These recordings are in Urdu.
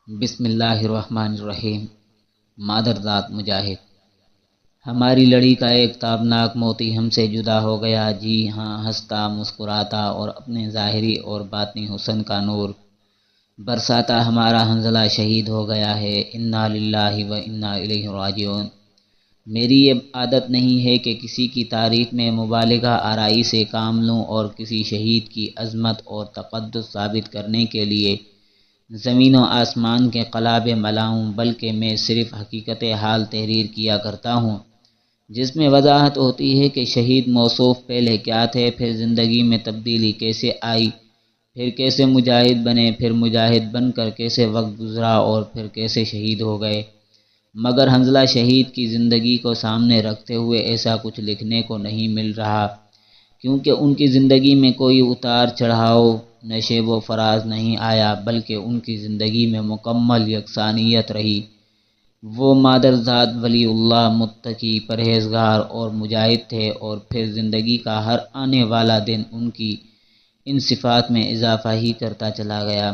بسم اللہ الرحمن الرحیم۔ مادر ذات مجاہد، ہماری لڑی کا ایک تابناک موتی ہم سے جدا ہو گیا۔ جی ہاں، ہنستا مسکراتا اور اپنے ظاہری اور باطنی حسن کا نور برساتا ہمارا حنظلہ شہید ہو گیا ہے۔ انا للہ و انا الیہ راجعون۔ میری یہ عادت نہیں ہے کہ کسی کی تعریف میں مبالغہ آرائی سے کام لوں اور کسی شہید کی عظمت اور تقدس ثابت کرنے کے لیے زمین و آسمان کے قلاب ملاؤں، بلکہ میں صرف حقیقت حال تحریر کیا کرتا ہوں، جس میں وضاحت ہوتی ہے کہ شہید موصوف پہلے کیا تھے، پھر زندگی میں تبدیلی کیسے آئی، پھر کیسے مجاہد بنے، پھر مجاہد بن کر کیسے وقت گزرا اور پھر کیسے شہید ہو گئے۔ مگر حنظلہ شہید کی زندگی کو سامنے رکھتے ہوئے ایسا کچھ لکھنے کو نہیں مل رہا، کیونکہ ان کی زندگی میں کوئی اتار چڑھاؤ، نشیب و فراز نہیں آیا، بلکہ ان کی زندگی میں مکمل یکسانیت رہی۔ وہ مادر ذات ولی اللہ، متقی، پرہیزگار اور مجاہد تھے، اور پھر زندگی کا ہر آنے والا دن ان کی ان صفات میں اضافہ ہی کرتا چلا گیا۔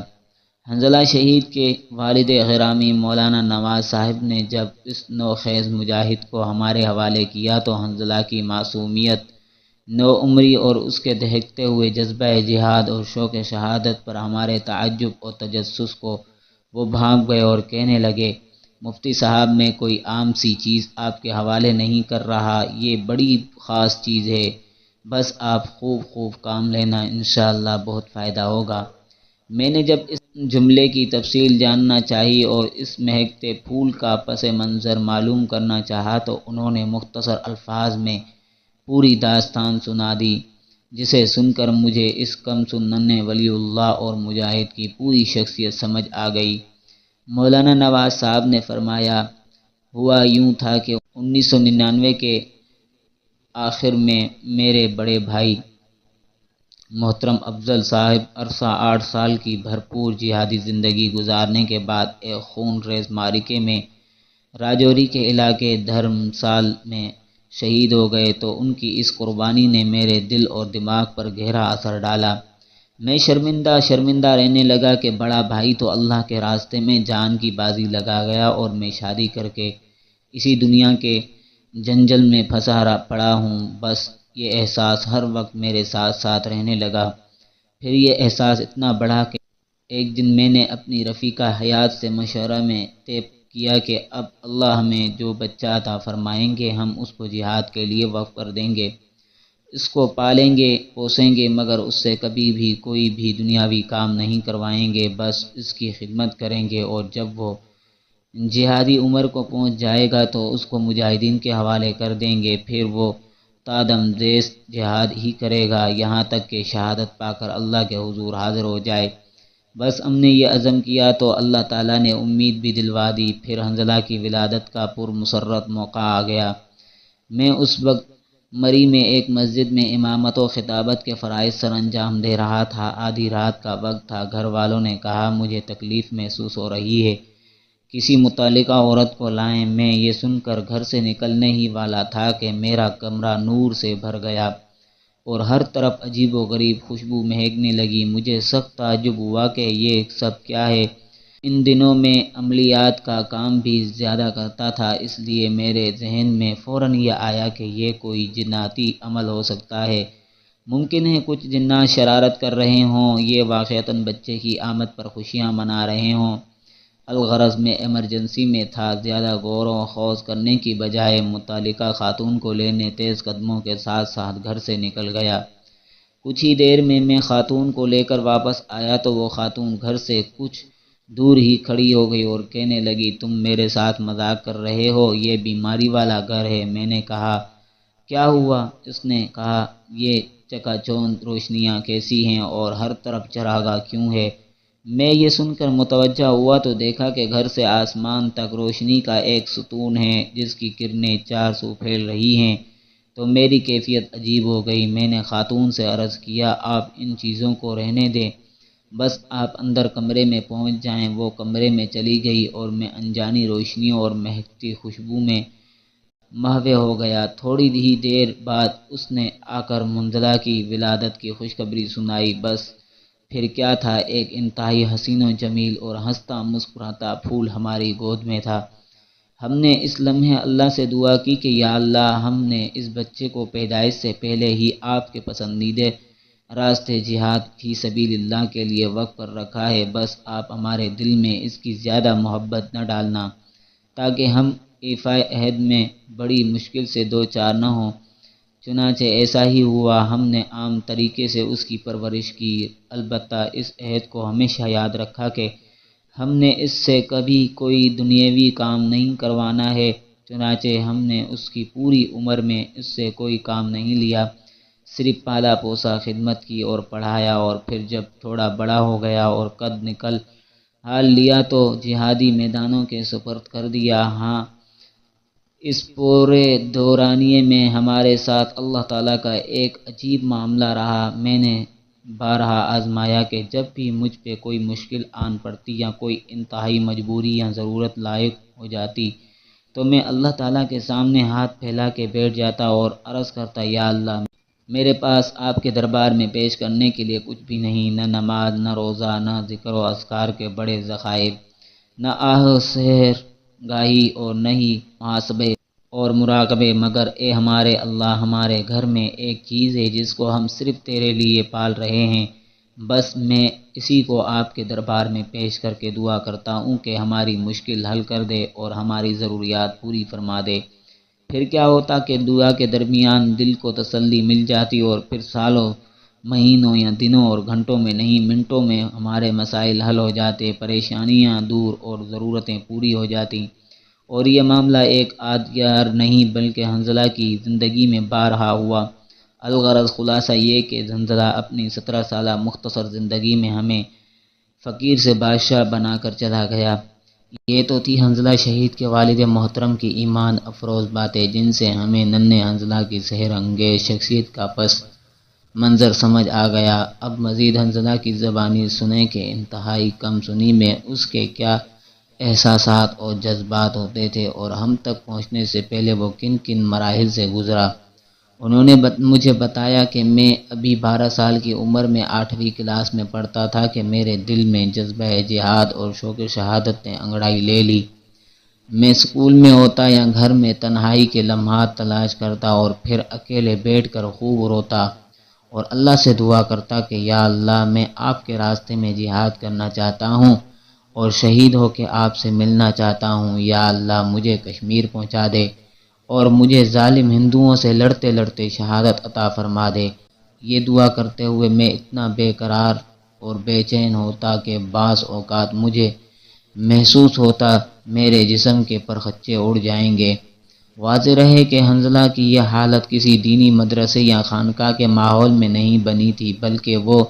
حنظلہ شہید کے والد گرامی مولانا نواز صاحب نے جب اس نوخیز مجاہد کو ہمارے حوالے کیا تو حنظلہ کی معصومیت، نو عمری اور اس کے دہکتے ہوئے جذبہ جہاد اور شوق شہادت پر ہمارے تعجب اور تجسس کو وہ بھانپ گئے اور کہنے لگے، مفتی صاحب، میں کوئی عام سی چیز آپ کے حوالے نہیں کر رہا، یہ بڑی خاص چیز ہے، بس آپ خوب کام لینا، انشاءاللہ بہت فائدہ ہوگا۔ میں نے جب اس جملے کی تفصیل جاننا چاہی اور اس مہکتے پھول کا پس منظر معلوم کرنا چاہا تو انہوں نے مختصر الفاظ میں پوری داستان سنا دی، جسے سن کر مجھے اس کم سنن ولی اللہ اور مجاہد کی پوری شخصیت سمجھ آ گئی۔ مولانا نواز صاحب نے فرمایا، ہوا یوں تھا کہ 1999 کے آخر میں میرے بڑے بھائی محترم افضل صاحب عرصہ 8 سال کی بھرپور جہادی زندگی گزارنے کے بعد ایک خون ریز معرکے میں راجوری کے علاقے دھرمسال میں شہید ہو گئے، تو ان کی اس قربانی نے میرے دل اور دماغ پر گہرا اثر ڈالا۔ میں شرمندہ رہنے لگا کہ بڑا بھائی تو اللہ کے راستے میں جان کی بازی لگا گیا اور میں شادی کر کے اسی دنیا کے جنجل میں پھنسا پڑا ہوں۔ بس یہ احساس ہر وقت میرے ساتھ ساتھ رہنے لگا۔ پھر یہ احساس اتنا بڑھا کہ ایک دن میں نے اپنی رفیقہ حیات سے مشورہ میں طے کیا کہ اب اللہ ہمیں جو بچہ عطا فرمائیں گے ہم اس کو جہاد کے لیے وقف کر دیں گے، اس کو پالیں گے پوسیں گے، مگر اس سے کبھی بھی کوئی بھی دنیاوی کام نہیں کروائیں گے، بس اس کی خدمت کریں گے، اور جب وہ جہادی عمر کو پہنچ جائے گا تو اس کو مجاہدین کے حوالے کر دیں گے، پھر وہ تادم دیس جہاد ہی کرے گا یہاں تک کہ شہادت پا کر اللہ کے حضور حاضر ہو جائے۔ بس ہم نے یہ عزم کیا تو اللہ تعالیٰ نے امید بھی دلوا دی۔ پھر حنظلہ کی ولادت کا پرمسرت موقع آ گیا۔ میں اس وقت مری میں ایک مسجد میں امامت و خطابت کے فرائض سر انجام دے رہا تھا۔ آدھی رات کا وقت تھا۔ گھر والوں نے کہا، مجھے تکلیف محسوس ہو رہی ہے، کسی متعلقہ عورت کو لائیں۔ میں یہ سن کر گھر سے نکلنے ہی والا تھا کہ میرا کمرہ نور سے بھر گیا اور ہر طرف عجیب و غریب خوشبو مہکنے لگی۔ مجھے سخت تعجب ہوا کہ یہ سب کیا ہے۔ ان دنوں میں عملیات کا کام بھی زیادہ کرتا تھا، اس لیے میرے ذہن میں فوراً یہ آیا کہ یہ کوئی جناتی عمل ہو سکتا ہے، ممکن ہے کچھ جنات شرارت کر رہے ہوں، یہ واقعتاً بچے کی آمد پر خوشیاں منا رہے ہوں۔ الغرض میں ایمرجنسی میں تھا۔ زیادہ غور و خوض کرنے کی بجائے متعلقہ خاتون کو لینے تیز قدموں کے ساتھ گھر سے نکل گیا۔ کچھ ہی دیر میں خاتون کو لے کر واپس آیا تو وہ خاتون گھر سے کچھ دور ہی کھڑی ہو گئی اور کہنے لگی، تم میرے ساتھ مذاق کر رہے ہو، یہ بیماری والا گھر ہے۔ میں نے کہا، کیا ہوا؟ اس نے کہا، یہ چکا چوند روشنیاں کیسی ہیں اور ہر طرف چراغاں کیوں ہے؟ میں یہ سن کر متوجہ ہوا تو دیکھا کہ گھر سے آسمان تک روشنی کا ایک ستون ہے جس کی کرنیں 4 سو پھیل رہی ہیں۔ تو میری کیفیت عجیب ہو گئی۔ میں نے خاتون سے عرض کیا، آپ ان چیزوں کو رہنے دیں، بس آپ اندر کمرے میں پہنچ جائیں۔ وہ کمرے میں چلی گئی اور میں انجانی روشنیوں اور مہکتی خوشبو میں محو ہو گیا۔ تھوڑی ہی دیر بعد اس نے آ کر حنظلہ کی ولادت کی خوشخبری سنائی۔ بس پھر کیا تھا، ایک انتہائی حسین و جمیل اور ہنستا مسکراتا پھول ہماری گود میں تھا۔ ہم نے اس لمحے اللہ سے دعا کی کہ یا اللہ، ہم نے اس بچے کو پیدائش سے پہلے ہی آپ کے پسندیدہ راستے جہاد فی سبیل اللہ کے لیے وقف پر رکھا ہے، بس آپ ہمارے دل میں اس کی زیادہ محبت نہ ڈالنا تاکہ ہم ایفائے عہد میں بڑی مشکل سے دو چار نہ ہوں۔ چنانچہ ایسا ہی ہوا، ہم نے عام طریقے سے اس کی پرورش کی، البتہ اس عہد کو ہمیشہ یاد رکھا کہ ہم نے اس سے کبھی کوئی دنیاوی کام نہیں کروانا ہے۔ چنانچہ ہم نے اس کی پوری عمر میں اس سے کوئی کام نہیں لیا، صرف پالا پوسا، خدمت کی اور پڑھایا، اور پھر جب تھوڑا بڑا ہو گیا اور قد نکل حال لیا تو جہادی میدانوں کے سپرد کر دیا۔ ہاں، اس پورے دورانیے میں ہمارے ساتھ اللہ تعالیٰ کا ایک عجیب معاملہ رہا۔ میں نے بارہا آزمایا کہ جب بھی مجھ پہ کوئی مشکل آن پڑتی یا کوئی انتہائی مجبوری یا ضرورت لائق ہو جاتی تو میں اللہ تعالیٰ کے سامنے ہاتھ پھیلا کے بیٹھ جاتا اور عرض کرتا، یا اللہ، میرے پاس آپ کے دربار میں پیش کرنے کے لیے کچھ بھی نہیں، نہ نماز، نہ روزہ، نہ ذکر و اذکار کے بڑے ذخائر، نہ آہ سحر گاہی اور نہ ہی محاسبے اور مراقبے، مگر اے ہمارے اللہ، ہمارے گھر میں ایک چیز ہے جس کو ہم صرف تیرے لیے پال رہے ہیں، بس میں اسی کو آپ کے دربار میں پیش کر کے دعا کرتا ہوں کہ ہماری مشکل حل کر دے اور ہماری ضروریات پوری فرما دے۔ پھر کیا ہوتا کہ دعا کے درمیان دل کو تسلی مل جاتی اور پھر سالوں، مہینوں یا دنوں اور گھنٹوں میں نہیں، منٹوں میں ہمارے مسائل حل ہو جاتے، پریشانیاں دور اور ضرورتیں پوری ہو جاتی۔ اور یہ معاملہ ایک آدیار نہیں بلکہ حنظلہ کی زندگی میں بارہا ہوا۔ الغرض خلاصہ یہ کہ حنظلہ اپنی 17 سالہ مختصر زندگی میں ہمیں فقیر سے بادشاہ بنا کر چلا گیا۔ یہ تو تھی حنظلہ شہید کے والد محترم کی ایمان افروز باتیں، جن سے ہمیں ننھے حنظلہ کی سحر انگیز شخصیت کا پس منظر سمجھ آ گیا۔ اب مزید حنظلہ کی زبانی سنیں کہ انتہائی کم سنی میں اس کے کیا احساسات اور جذبات ہوتے تھے اور ہم تک پہنچنے سے پہلے وہ کن کن مراحل سے گزرا۔ انہوں نے مجھے بتایا کہ میں ابھی 12 سال کی عمر میں 8ویں کلاس میں پڑھتا تھا کہ میرے دل میں جذبہ جہاد اور شوق شہادت نے انگڑائی لے لی۔ میں اسکول میں ہوتا یا گھر میں تنہائی کے لمحات تلاش کرتا اور پھر اکیلے بیٹھ کر خوب روتا اور اللہ سے دعا کرتا کہ یا اللہ، میں آپ کے راستے میں جہاد کرنا چاہتا ہوں اور شہید ہو کے آپ سے ملنا چاہتا ہوں۔ یا اللہ، مجھے کشمیر پہنچا دے اور مجھے ظالم ہندوؤں سے لڑتے لڑتے شہادت عطا فرما دے۔ یہ دعا کرتے ہوئے میں اتنا بے قرار اور بے چین ہوتا کہ بعض اوقات مجھے محسوس ہوتا میرے جسم کے پرخچے اڑ جائیں گے۔ واضح رہے کہ حنظلہ کی یہ حالت کسی دینی مدرسے یا خانقاہ کے ماحول میں نہیں بنی تھی، بلکہ وہ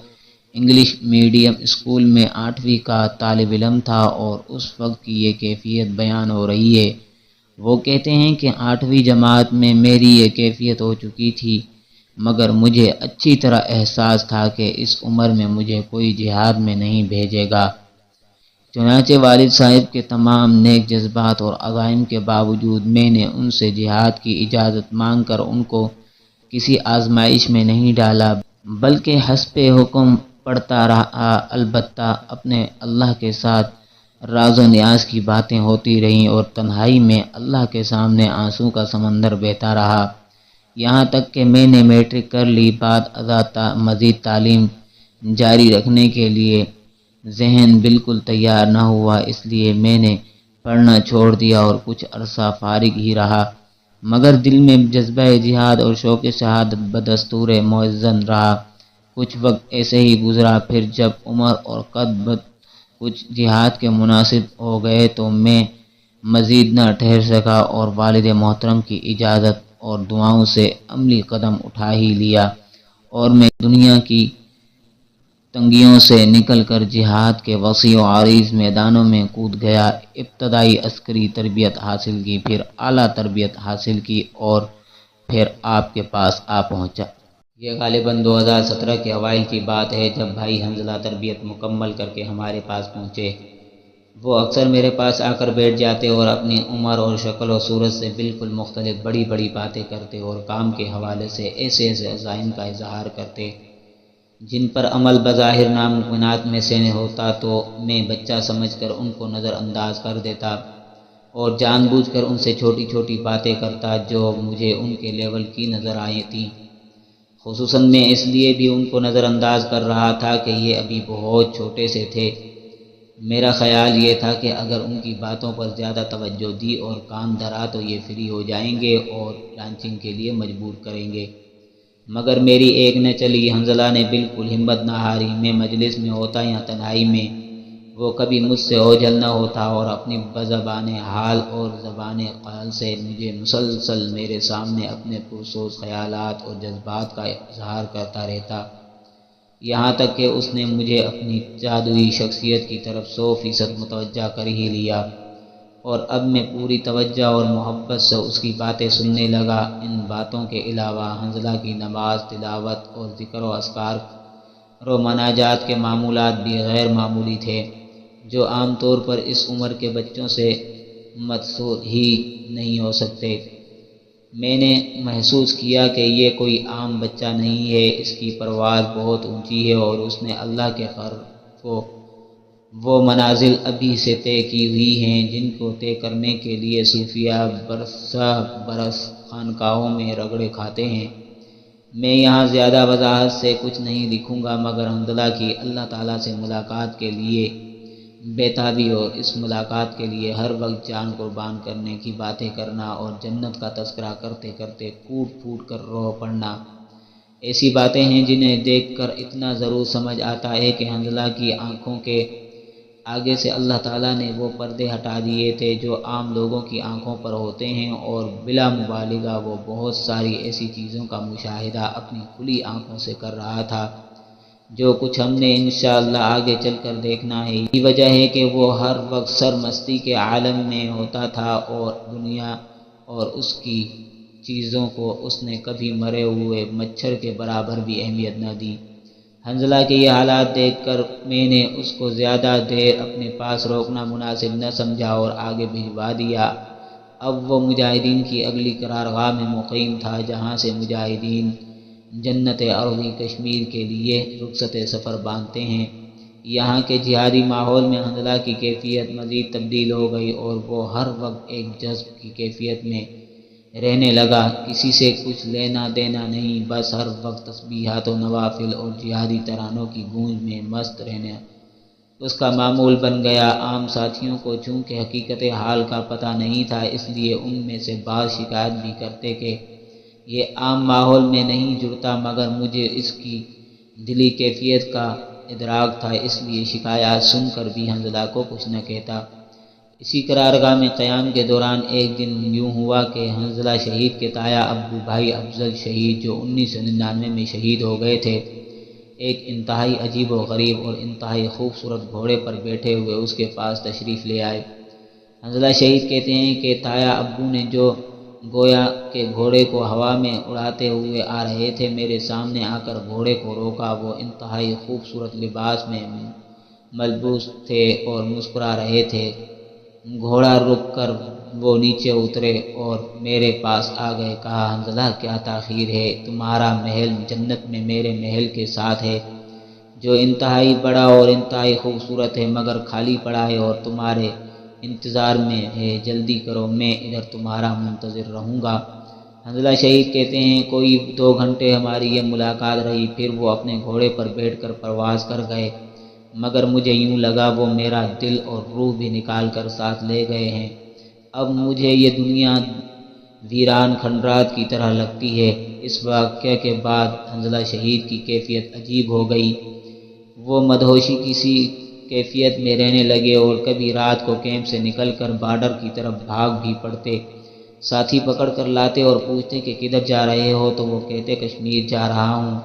انگلش میڈیم اسکول میں 8ویں کا طالب علم تھا اور اس وقت کی یہ کیفیت بیان ہو رہی ہے۔ وہ کہتے ہیں کہ 8ویں جماعت میں میری یہ کیفیت ہو چکی تھی، مگر مجھے اچھی طرح احساس تھا کہ اس عمر میں مجھے کوئی جہاد میں نہیں بھیجے گا۔ چنانچہ والد صاحب کے تمام نیک جذبات اور عزائم کے باوجود میں نے ان سے جہاد کی اجازت مانگ کر ان کو کسی آزمائش میں نہیں ڈالا، بلکہ حسب حکم پڑھتا رہا۔ البتہ اپنے اللہ کے ساتھ راز و نیاز کی باتیں ہوتی رہیں اور تنہائی میں اللہ کے سامنے آنسو کا سمندر بہتا رہا، یہاں تک کہ میں نے میٹرک کر لی۔ بعد ازاں مزید تعلیم جاری رکھنے کے لیے ذہن بالکل تیار نہ ہوا، اس لیے میں نے پڑھنا چھوڑ دیا اور کچھ عرصہ فارغ ہی رہا، مگر دل میں جذبہ جہاد اور شوق شہادت بدستور موزن رہا۔ کچھ وقت ایسے ہی گزرا، پھر جب عمر اور قد کچھ جہاد کے مناسب ہو گئے تو میں مزید نہ ٹھہر سکا اور والد محترم کی اجازت اور دعاؤں سے عملی قدم اٹھا ہی لیا اور میں دنیا کی تنگیوں سے نکل کر جہاد کے وسیع و عریض میدانوں میں کود گیا۔ ابتدائی عسکری تربیت حاصل کی، پھر اعلیٰ تربیت حاصل کی اور پھر آپ کے پاس آ پہنچا۔ یہ غالباً 2017 کے اوائل کی بات ہے جب بھائی حنظلہ تربیت مکمل کر کے ہمارے پاس پہنچے۔ وہ اکثر میرے پاس آ کر بیٹھ جاتے اور اپنی عمر اور شکل و صورت سے بالکل مختلف بڑی بڑی باتیں کرتے اور کام کے حوالے سے ایسے ایسے عزائم کا اظہار کرتے جن پر عمل بظاہر ناممکنات میں سے ہوتا تو میں بچہ سمجھ کر ان کو نظر انداز کر دیتا اور جان بوجھ کر ان سے چھوٹی چھوٹی باتیں کرتا جو مجھے ان کے لیول کی نظر آئی تھیں۔ خصوصاً میں اس لیے بھی ان کو نظر انداز کر رہا تھا کہ یہ ابھی بہت چھوٹے سے تھے۔ میرا خیال یہ تھا کہ اگر ان کی باتوں پر زیادہ توجہ دی اور کان دھرا تو یہ فری ہو جائیں گے اور لانچنگ کے لیے مجبور کریں گے، مگر میری ایک نہ چلی۔ حنظلہ نے بالکل ہمت نہ ہاری۔ میں مجلس میں ہوتا یا تنہائی میں، وہ کبھی مجھ سے اوجھل نہ ہوتا اور اپنی بزبان حال اور زبان قال سے مجھے مسلسل میرے سامنے اپنے پرسوز خیالات اور جذبات کا اظہار کرتا رہتا، یہاں تک کہ اس نے مجھے اپنی جادوئی شخصیت کی طرف 100% متوجہ کر ہی لیا، اور اب میں پوری توجہ اور محبت سے اس کی باتیں سننے لگا۔ ان باتوں کے علاوہ حنظلہ کی نماز، تلاوت اور ذکر و اذکار و مناجات کے معمولات بھی غیر معمولی تھے، جو عام طور پر اس عمر کے بچوں سے متصور ہی نہیں ہو سکتے۔ میں نے محسوس کیا کہ یہ کوئی عام بچہ نہیں ہے، اس کی پرواز بہت اونچی ہے اور اس نے اللہ کے قرب کو وہ منازل ابھی سے طے کی ہوئی ہیں جن کو طے کرنے کے لیے صوفیہ برس خانقاہوں میں رگڑے کھاتے ہیں۔ میں یہاں زیادہ وضاحت سے کچھ نہیں لکھوں گا، مگر حنظلہ کی اللہ تعالیٰ سے ملاقات کے لیے بےتابی اور اس ملاقات کے لیے ہر وقت جان قربان کرنے کی باتیں کرنا اور جنت کا تذکرہ کرتے کرتے پھوٹ پھوٹ کر رو پڑنا، ایسی باتیں ہیں جنہیں دیکھ کر اتنا ضرور سمجھ آتا ہے کہ حنظلہ کی آنکھوں کے آگے سے اللہ تعالیٰ نے وہ پردے ہٹا دیے تھے جو عام لوگوں کی آنکھوں پر ہوتے ہیں، اور بلا مبالغہ وہ بہت ساری ایسی چیزوں کا مشاہدہ اپنی کھلی آنکھوں سے کر رہا تھا جو کچھ ہم نے انشاءاللہ آگے چل کر دیکھنا ہے۔ یہی وجہ ہے کہ وہ ہر وقت سرمستی کے عالم میں ہوتا تھا اور دنیا اور اس کی چیزوں کو اس نے کبھی مرے ہوئے مچھر کے برابر بھی اہمیت نہ دی۔ حنظلہ کے یہ حالات دیکھ کر میں نے اس کو زیادہ دیر اپنے پاس روکنا مناسب نہ سمجھا اور آگے بھجوا دیا۔ اب وہ مجاہدین کی اگلی قرارگاہ میں مقیم تھا، جہاں سے مجاہدین جنت ارضی کشمیر کے لیے رخصت سفر باندھتے ہیں۔ یہاں کے جہادی ماحول میں حنظلہ کی کیفیت مزید تبدیل ہو گئی اور وہ ہر وقت ایک جذب کی کیفیت میں رہنے لگا، کسی سے کچھ لینا دینا نہیں، بس ہر وقت تسبیحات و نوافل اور جہادی ترانوں کی گونج میں مست رہنا اس کا معمول بن گیا۔ عام ساتھیوں کو چونکہ حقیقت حال کا پتہ نہیں تھا، اس لیے ان میں سے بعض شکایت بھی کرتے کہ یہ عام ماحول میں نہیں جڑتا، مگر مجھے اس کی دلی کیفیت کا ادراک تھا، اس لیے شکایات سن کر بھی حنظلہ کو کچھ نہ کہتا۔ اسی قرارگاہ میں قیام کے دوران ایک دن یوں ہوا کہ حنظلہ شہید کے تایا ابو بھائی افضل شہید، جو 1999 میں شہید ہو گئے تھے، ایک انتہائی عجیب و غریب اور انتہائی خوبصورت گھوڑے پر بیٹھے ہوئے اس کے پاس تشریف لے آئے۔ حنظلہ شہید کہتے ہیں کہ تایا ابو نے جو گویا کہ گھوڑے کو ہوا میں اڑاتے ہوئے آ رہے تھے، میرے سامنے آ کر گھوڑے کو روکا۔ وہ انتہائی خوبصورت لباس میں ملبوس تھے اور مسکرا رہے تھے۔ گھوڑا رک کر وہ نیچے اترے اور میرے پاس آ گئے۔ کہا، حنظلہ کیا تاخیر ہے؟ تمہارا محل جنت میں میرے محل کے ساتھ ہے، جو انتہائی بڑا اور انتہائی خوبصورت ہے، مگر خالی پڑا ہے اور تمہارے انتظار میں ہے۔ جلدی کرو، میں ادھر تمہارا منتظر رہوں گا۔ حنظلہ شہید کہتے ہیں کوئی 2 گھنٹے ہماری یہ ملاقات رہی، پھر وہ اپنے گھوڑے پر بیٹھ کر پرواز کر گئے، مگر مجھے یوں لگا وہ میرا دل اور روح بھی نکال کر ساتھ لے گئے ہیں۔ اب مجھے یہ دنیا ویران کھنڈرات کی طرح لگتی ہے۔ اس واقعے کے بعد حنظلہ شہید کی کیفیت عجیب ہو گئی۔ وہ مدہوشی کسی کیفیت میں رہنے لگے اور کبھی رات کو کیمپ سے نکل کر بارڈر کی طرف بھاگ بھی پڑتے، ساتھی پکڑ کر لاتے اور پوچھتے کہ کدھر جا رہے ہو، تو وہ کہتے کشمیر جا رہا ہوں۔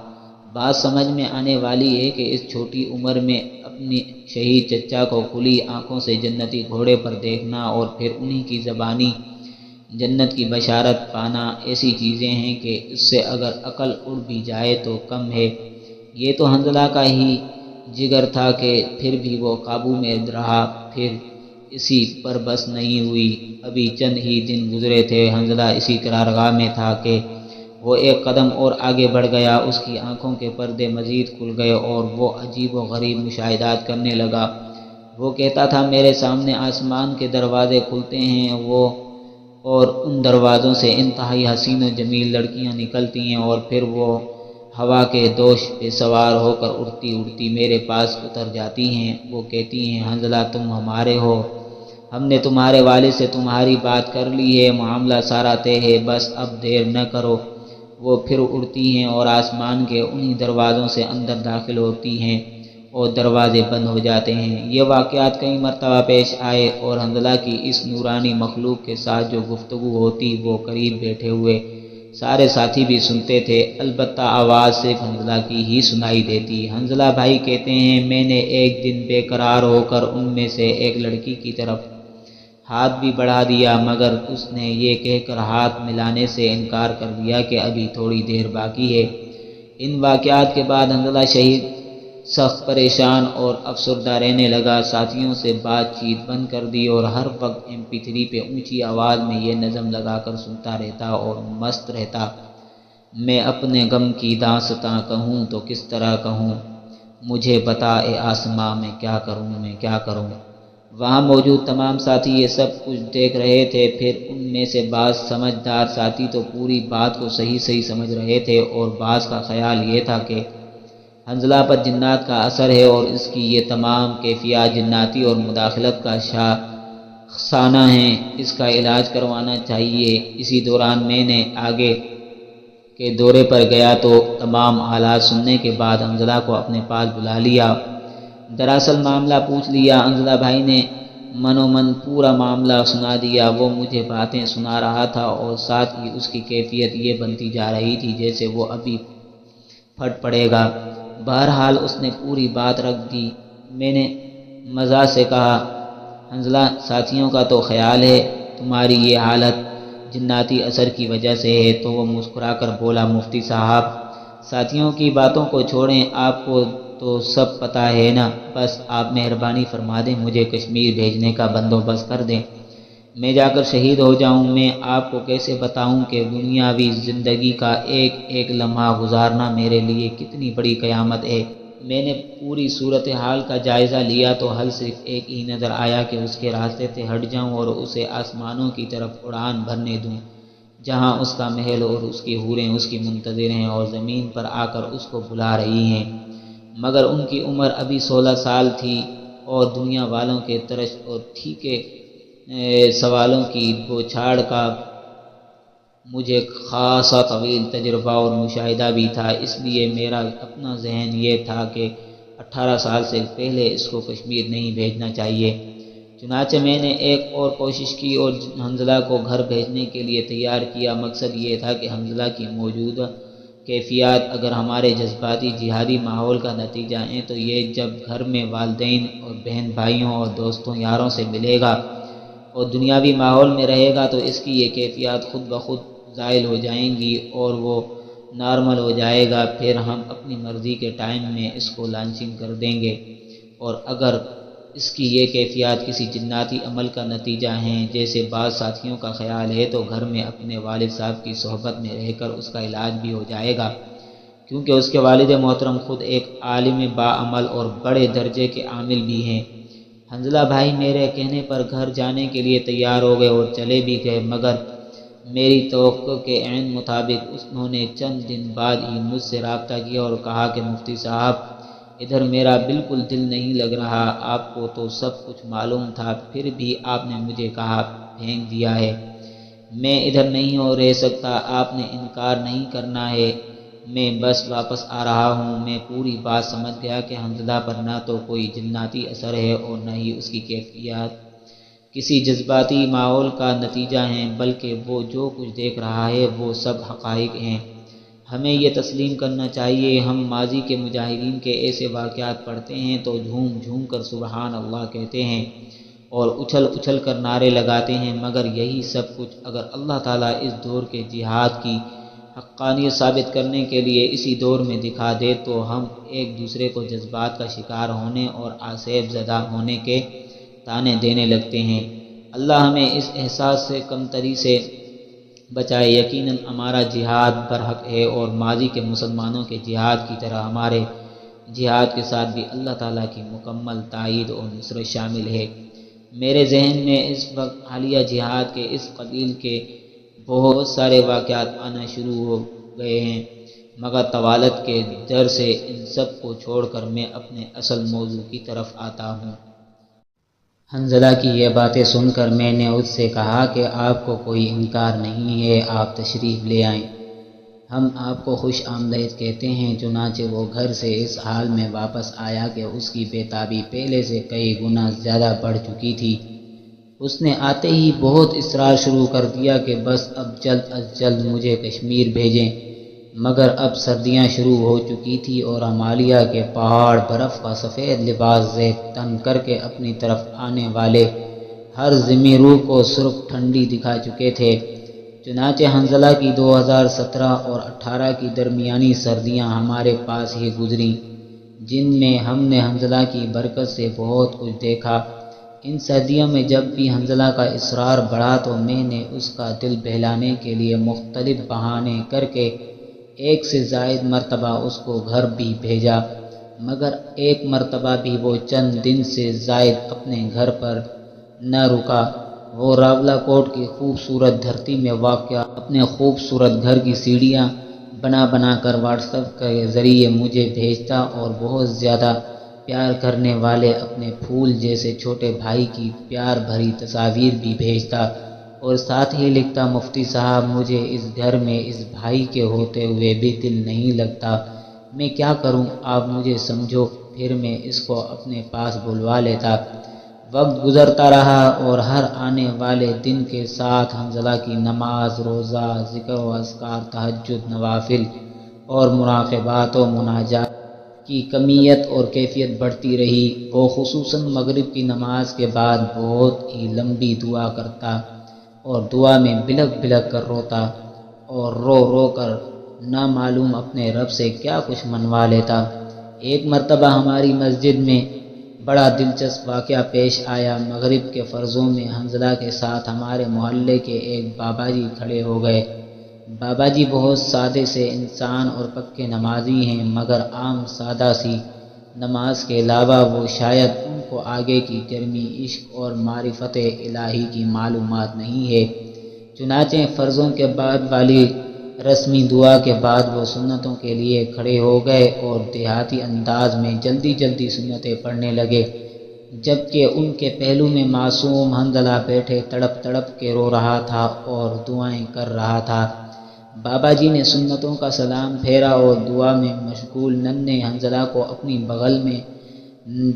بات سمجھ میں آنے والی ہے کہ اس چھوٹی عمر میں اپنی شہید چچا کو کھلی آنکھوں سے جنتی گھوڑے پر دیکھنا اور پھر انہی کی زبانی جنت کی بشارت پانا ایسی چیزیں ہیں کہ اس سے اگر عقل اڑ بھی جائے تو کم ہے۔ یہ تو حنظلہ کا ہی جگر تھا کہ پھر بھی وہ قابو میں رہا، پھر اسی پر بس نہیں ہوئی۔ ابھی چند ہی دن گزرے تھے، حنظلہ اسی قرارگاہ میں تھا کہ وہ ایک قدم اور آگے بڑھ گیا، اس کی آنکھوں کے پردے مزید کھل گئے اور وہ عجیب و غریب مشاہدات کرنے لگا۔ وہ کہتا تھا میرے سامنے آسمان کے دروازے کھلتے ہیں اور ان دروازوں سے انتہائی حسین و جمیل لڑکیاں نکلتی ہیں اور پھر وہ ہوا کے دوش پہ سوار ہو کر اڑتی اڑتی میرے پاس اتر جاتی ہیں۔ وہ کہتی ہیں حنظلہ تم ہمارے ہو، ہم نے تمہارے والد سے تمہاری بات کر لی ہے، معاملہ سارا طے ہے، بس اب دیر نہ کرو۔ وہ پھر اڑتی ہیں اور آسمان کے انہی دروازوں سے اندر داخل ہوتی ہیں اور دروازے بند ہو جاتے ہیں۔ یہ واقعات کئی مرتبہ پیش آئے اور حنظلہ کی اس نورانی مخلوق کے ساتھ جو گفتگو ہوتی وہ قریب بیٹھے ہوئے سارے ساتھی بھی سنتے تھے، البتہ آواز صرف حنظلہ کی ہی سنائی دیتی۔ حنظلہ بھائی کہتے ہیں میں نے ایک دن بے قرار ہو کر ان میں سے ایک لڑکی کی طرف ہاتھ بھی بڑھا دیا، مگر اس نے یہ کہہ کر ہاتھ ملانے سے انکار کر دیا کہ ابھی تھوڑی دیر باقی ہے۔ ان واقعات کے بعد حنظلہ شہید سخت پریشان اور افسردہ رہنے لگا، ساتھیوں سے بات چیت بند کر دی اور ہر وقت MP3 پہ اونچی آواز میں یہ نظم لگا کر سنتا رہتا اور مست رہتا، میں اپنے غم کی داستاں کہوں تو کس طرح کہوں، مجھے بتا اے آسماں میں کیا کروں میں کیا کروں۔ وہاں موجود تمام ساتھی یہ سب کچھ دیکھ رہے تھے، پھر ان میں سے بعض سمجھدار ساتھی تو پوری بات کو صحیح سمجھ رہے تھے اور بعض کا خیال یہ تھا کہ حنظلہ پر جنات کا اثر ہے اور اس کی یہ تمام کیفیات جناتی اور مداخلت کا شانہ ہیں، اس کا علاج کروانا چاہیے۔ اسی دوران میں نے آگے کے دورے پر گیا تو تمام حالات سننے کے بعد حنظلہ کو اپنے پاس بلا لیا، دراصل معاملہ پوچھ لیا۔ حنظلہ بھائی نے من پورا معاملہ سنا دیا، وہ مجھے باتیں سنا رہا تھا اور ساتھ ہی اس کی کیفیت یہ بنتی جا رہی تھی جیسے وہ ابھی پھٹ پڑے گا۔ بہرحال اس نے پوری بات رکھ دی۔ میں نے مزاح سے کہا حنظلہ ساتھیوں کا تو خیال ہے تمہاری یہ حالت جناتی اثر کی وجہ سے ہے، تو وہ مسکرا کر بولا مفتی صاحب ساتھیوں کی باتوں کو چھوڑیں، آپ کو تو سب پتہ ہے نا، بس آپ مہربانی فرما دیں مجھے کشمیر بھیجنے کا بندوبست کر دیں، میں جا کر شہید ہو جاؤں۔ میں آپ کو کیسے بتاؤں کہ دنیاوی زندگی کا ایک ایک لمحہ گزارنا میرے لیے کتنی بڑی قیامت ہے۔ میں نے پوری صورتحال کا جائزہ لیا تو حل صرف ایک ہی نظر آیا کہ اس کے راستے سے ہٹ جاؤں اور اسے آسمانوں کی طرف اڑان بھرنے دوں، جہاں اس کا محل اور اس کی حوریں اس کی منتظر ہیں اور زمین پر آ کر اس کو بلا رہی ہیں، مگر ان کی عمر ابھی 16 سال تھی اور دنیا والوں کے ترش اور تھیکے سوالوں کی بوچھاڑ کا مجھے خاصا طویل تجربہ اور مشاہدہ بھی تھا، اس لیے میرا اپنا ذہن یہ تھا کہ 18 سال سے پہلے اس کو کشمیر نہیں بھیجنا چاہیے۔ چنانچہ میں نے ایک اور کوشش کی اور حنظلہ کو گھر بھیجنے کے لیے تیار کیا۔ مقصد یہ تھا کہ حنظلہ کی موجودہ کیفیات اگر ہمارے جذباتی جہادی ماحول کا نتیجہ ہیں تو یہ جب گھر میں والدین اور بہن بھائیوں اور دوستوں یاروں سے ملے گا اور دنیاوی ماحول میں رہے گا تو اس کی یہ کیفیات خود بخود زائل ہو جائیں گی اور وہ نارمل ہو جائے گا، پھر ہم اپنی مرضی کے ٹائم میں اس کو لانچنگ کر دیں گے۔ اور اگر اس کی یہ کیفیات کسی جناتی عمل کا نتیجہ ہیں جیسے بعض ساتھیوں کا خیال ہے تو گھر میں اپنے والد صاحب کی صحبت میں رہ کر اس کا علاج بھی ہو جائے گا، کیونکہ اس کے والد محترم خود ایک عالم باعمل اور بڑے درجے کے عامل بھی ہیں۔ حنظلہ بھائی میرے کہنے پر گھر جانے کے لیے تیار ہو گئے اور چلے بھی گئے، مگر میری توقع کے عین مطابق انہوں نے چند دن بعد ہی مجھ سے رابطہ کیا اور کہا کہ مفتی صاحب ادھر میرا بالکل دل نہیں لگ رہا، آپ کو تو سب کچھ معلوم تھا، پھر بھی آپ نے مجھے کہاں پھینک دیا ہے، میں ادھر نہیں رہ سکتا، آپ نے انکار نہیں کرنا ہے، میں بس واپس آ رہا ہوں۔ میں پوری بات سمجھ گیا کہ حنظلہ پر نہ تو کوئی جناتی اثر ہے اور نہ ہی اس کی کیفیات کسی جذباتی ماحول کا نتیجہ ہیں، بلکہ وہ جو کچھ دیکھ رہا ہے وہ سب حقائق ہیں۔ ہمیں یہ تسلیم کرنا چاہیے، ہم ماضی کے مجاہدین کے ایسے واقعات پڑھتے ہیں تو جھوم جھوم کر سبحان اللہ کہتے ہیں اور اچھل اچھل کر نعرے لگاتے ہیں، مگر یہی سب کچھ اگر اللہ تعالیٰ اس دور کے جہاد کی حقانیت ثابت کرنے کے لیے اسی دور میں دکھا دے تو ہم ایک دوسرے کو جذبات کا شکار ہونے اور آسیب زدہ ہونے کے طعنے دینے لگتے ہیں۔ اللہ ہمیں اس احساس سے کمتری سے بچائے۔ یقیناً ہمارا جہاد برحق ہے اور ماضی کے مسلمانوں کے جہاد کی طرح ہمارے جہاد کے ساتھ بھی اللہ تعالیٰ کی مکمل تائید اور نصرت شامل ہے۔ میرے ذہن میں اس وقت حالیہ جہاد کے اس قبیل کے بہت سارے واقعات آنا شروع ہو گئے ہیں، مگر طوالت کے ڈر سے ان سب کو چھوڑ کر میں اپنے اصل موضوع کی طرف آتا ہوں۔ حنظلہ کی یہ باتیں سن کر میں نے اس سے کہا کہ آپ کو کوئی انکار نہیں ہے، آپ تشریف لے آئیں، ہم آپ کو خوش آمدید کہتے ہیں۔ چنانچہ وہ گھر سے اس حال میں واپس آیا کہ اس کی بے تابی پہلے سے کئی گنا زیادہ بڑھ چکی تھی۔ اس نے آتے ہی بہت اصرار شروع کر دیا کہ بس اب جلد از جلد مجھے کشمیر بھیجیں، مگر اب سردیاں شروع ہو چکی تھی اور ہمالیہ کے پہاڑ برف کا سفید لباس زیب تن کر کے اپنی طرف آنے والے ہر ضمیری روح کو سرخ ٹھنڈی دکھا چکے تھے۔ چنانچہ حنظلہ کی 2017 اور 18 کی درمیانی سردیاں ہمارے پاس ہی گزریں، جن میں ہم نے حنظلہ کی برکت سے بہت کچھ دیکھا۔ ان سردیوں میں جب بھی حنظلہ کا اصرار بڑھا تو میں نے اس کا دل بہلانے کے لیے مختلف بہانے کر کے ایک سے زائد مرتبہ اس کو گھر بھی بھیجا، مگر ایک مرتبہ بھی وہ چند دن سے زائد اپنے گھر پر نہ رکا۔ وہ راولہ کوٹ کی خوبصورت دھرتی میں واقع اپنے خوبصورت گھر کی سیڑھیاں بنا بنا کر واٹس ایپ کے ذریعے مجھے بھیجتا اور بہت زیادہ پیار کرنے والے اپنے پھول جیسے چھوٹے بھائی کی پیار بھری تصاویر بھی بھیجتا، اور ساتھ ہی لکھتا، مفتی صاحب مجھے اس گھر میں اس بھائی کے ہوتے ہوئے بھی دل نہیں لگتا، میں کیا کروں، آپ مجھے سمجھو۔ پھر میں اس کو اپنے پاس بلوا لیتا۔ وقت گزرتا رہا اور ہر آنے والے دن کے ساتھ حنظلہ کی نماز، روزہ، ذکر و اذکار، تہجد، نوافل اور مراقبات و مناجات کی کمیت اور کیفیت بڑھتی رہی۔ وہ خصوصاً مغرب کی نماز کے بعد بہت ہی لمبی دعا کرتا اور دعا میں بلک بلک کر روتا اور رو رو کر نامعلوم اپنے رب سے کیا کچھ منوا لیتا۔ ایک مرتبہ ہماری مسجد میں بڑا دلچسپ واقعہ پیش آیا۔ مغرب کے فرضوں میں حنظلہ کے ساتھ ہمارے محلے کے ایک بابا جی کھڑے ہو گئے۔ بابا جی بہت سادے سے انسان اور پکے نمازی ہیں، مگر عام سادہ سی نماز کے علاوہ وہ شاید ان کو آگے کی گرمی عشق اور معرفت الہی کی معلومات نہیں ہے۔ چنانچہ فرضوں کے بعد والی رسمی دعا کے بعد وہ سنتوں کے لیے کھڑے ہو گئے اور دیہاتی انداز میں جلدی جلدی سنتیں پڑھنے لگے، جبکہ ان کے پہلو میں معصوم حنظلہ بیٹھے تڑپ تڑپ کے رو رہا تھا اور دعائیں کر رہا تھا۔ بابا جی نے سنتوں کا سلام پھیرا اور دعا میں مشغول ننھے حنظلہ کو اپنی بغل میں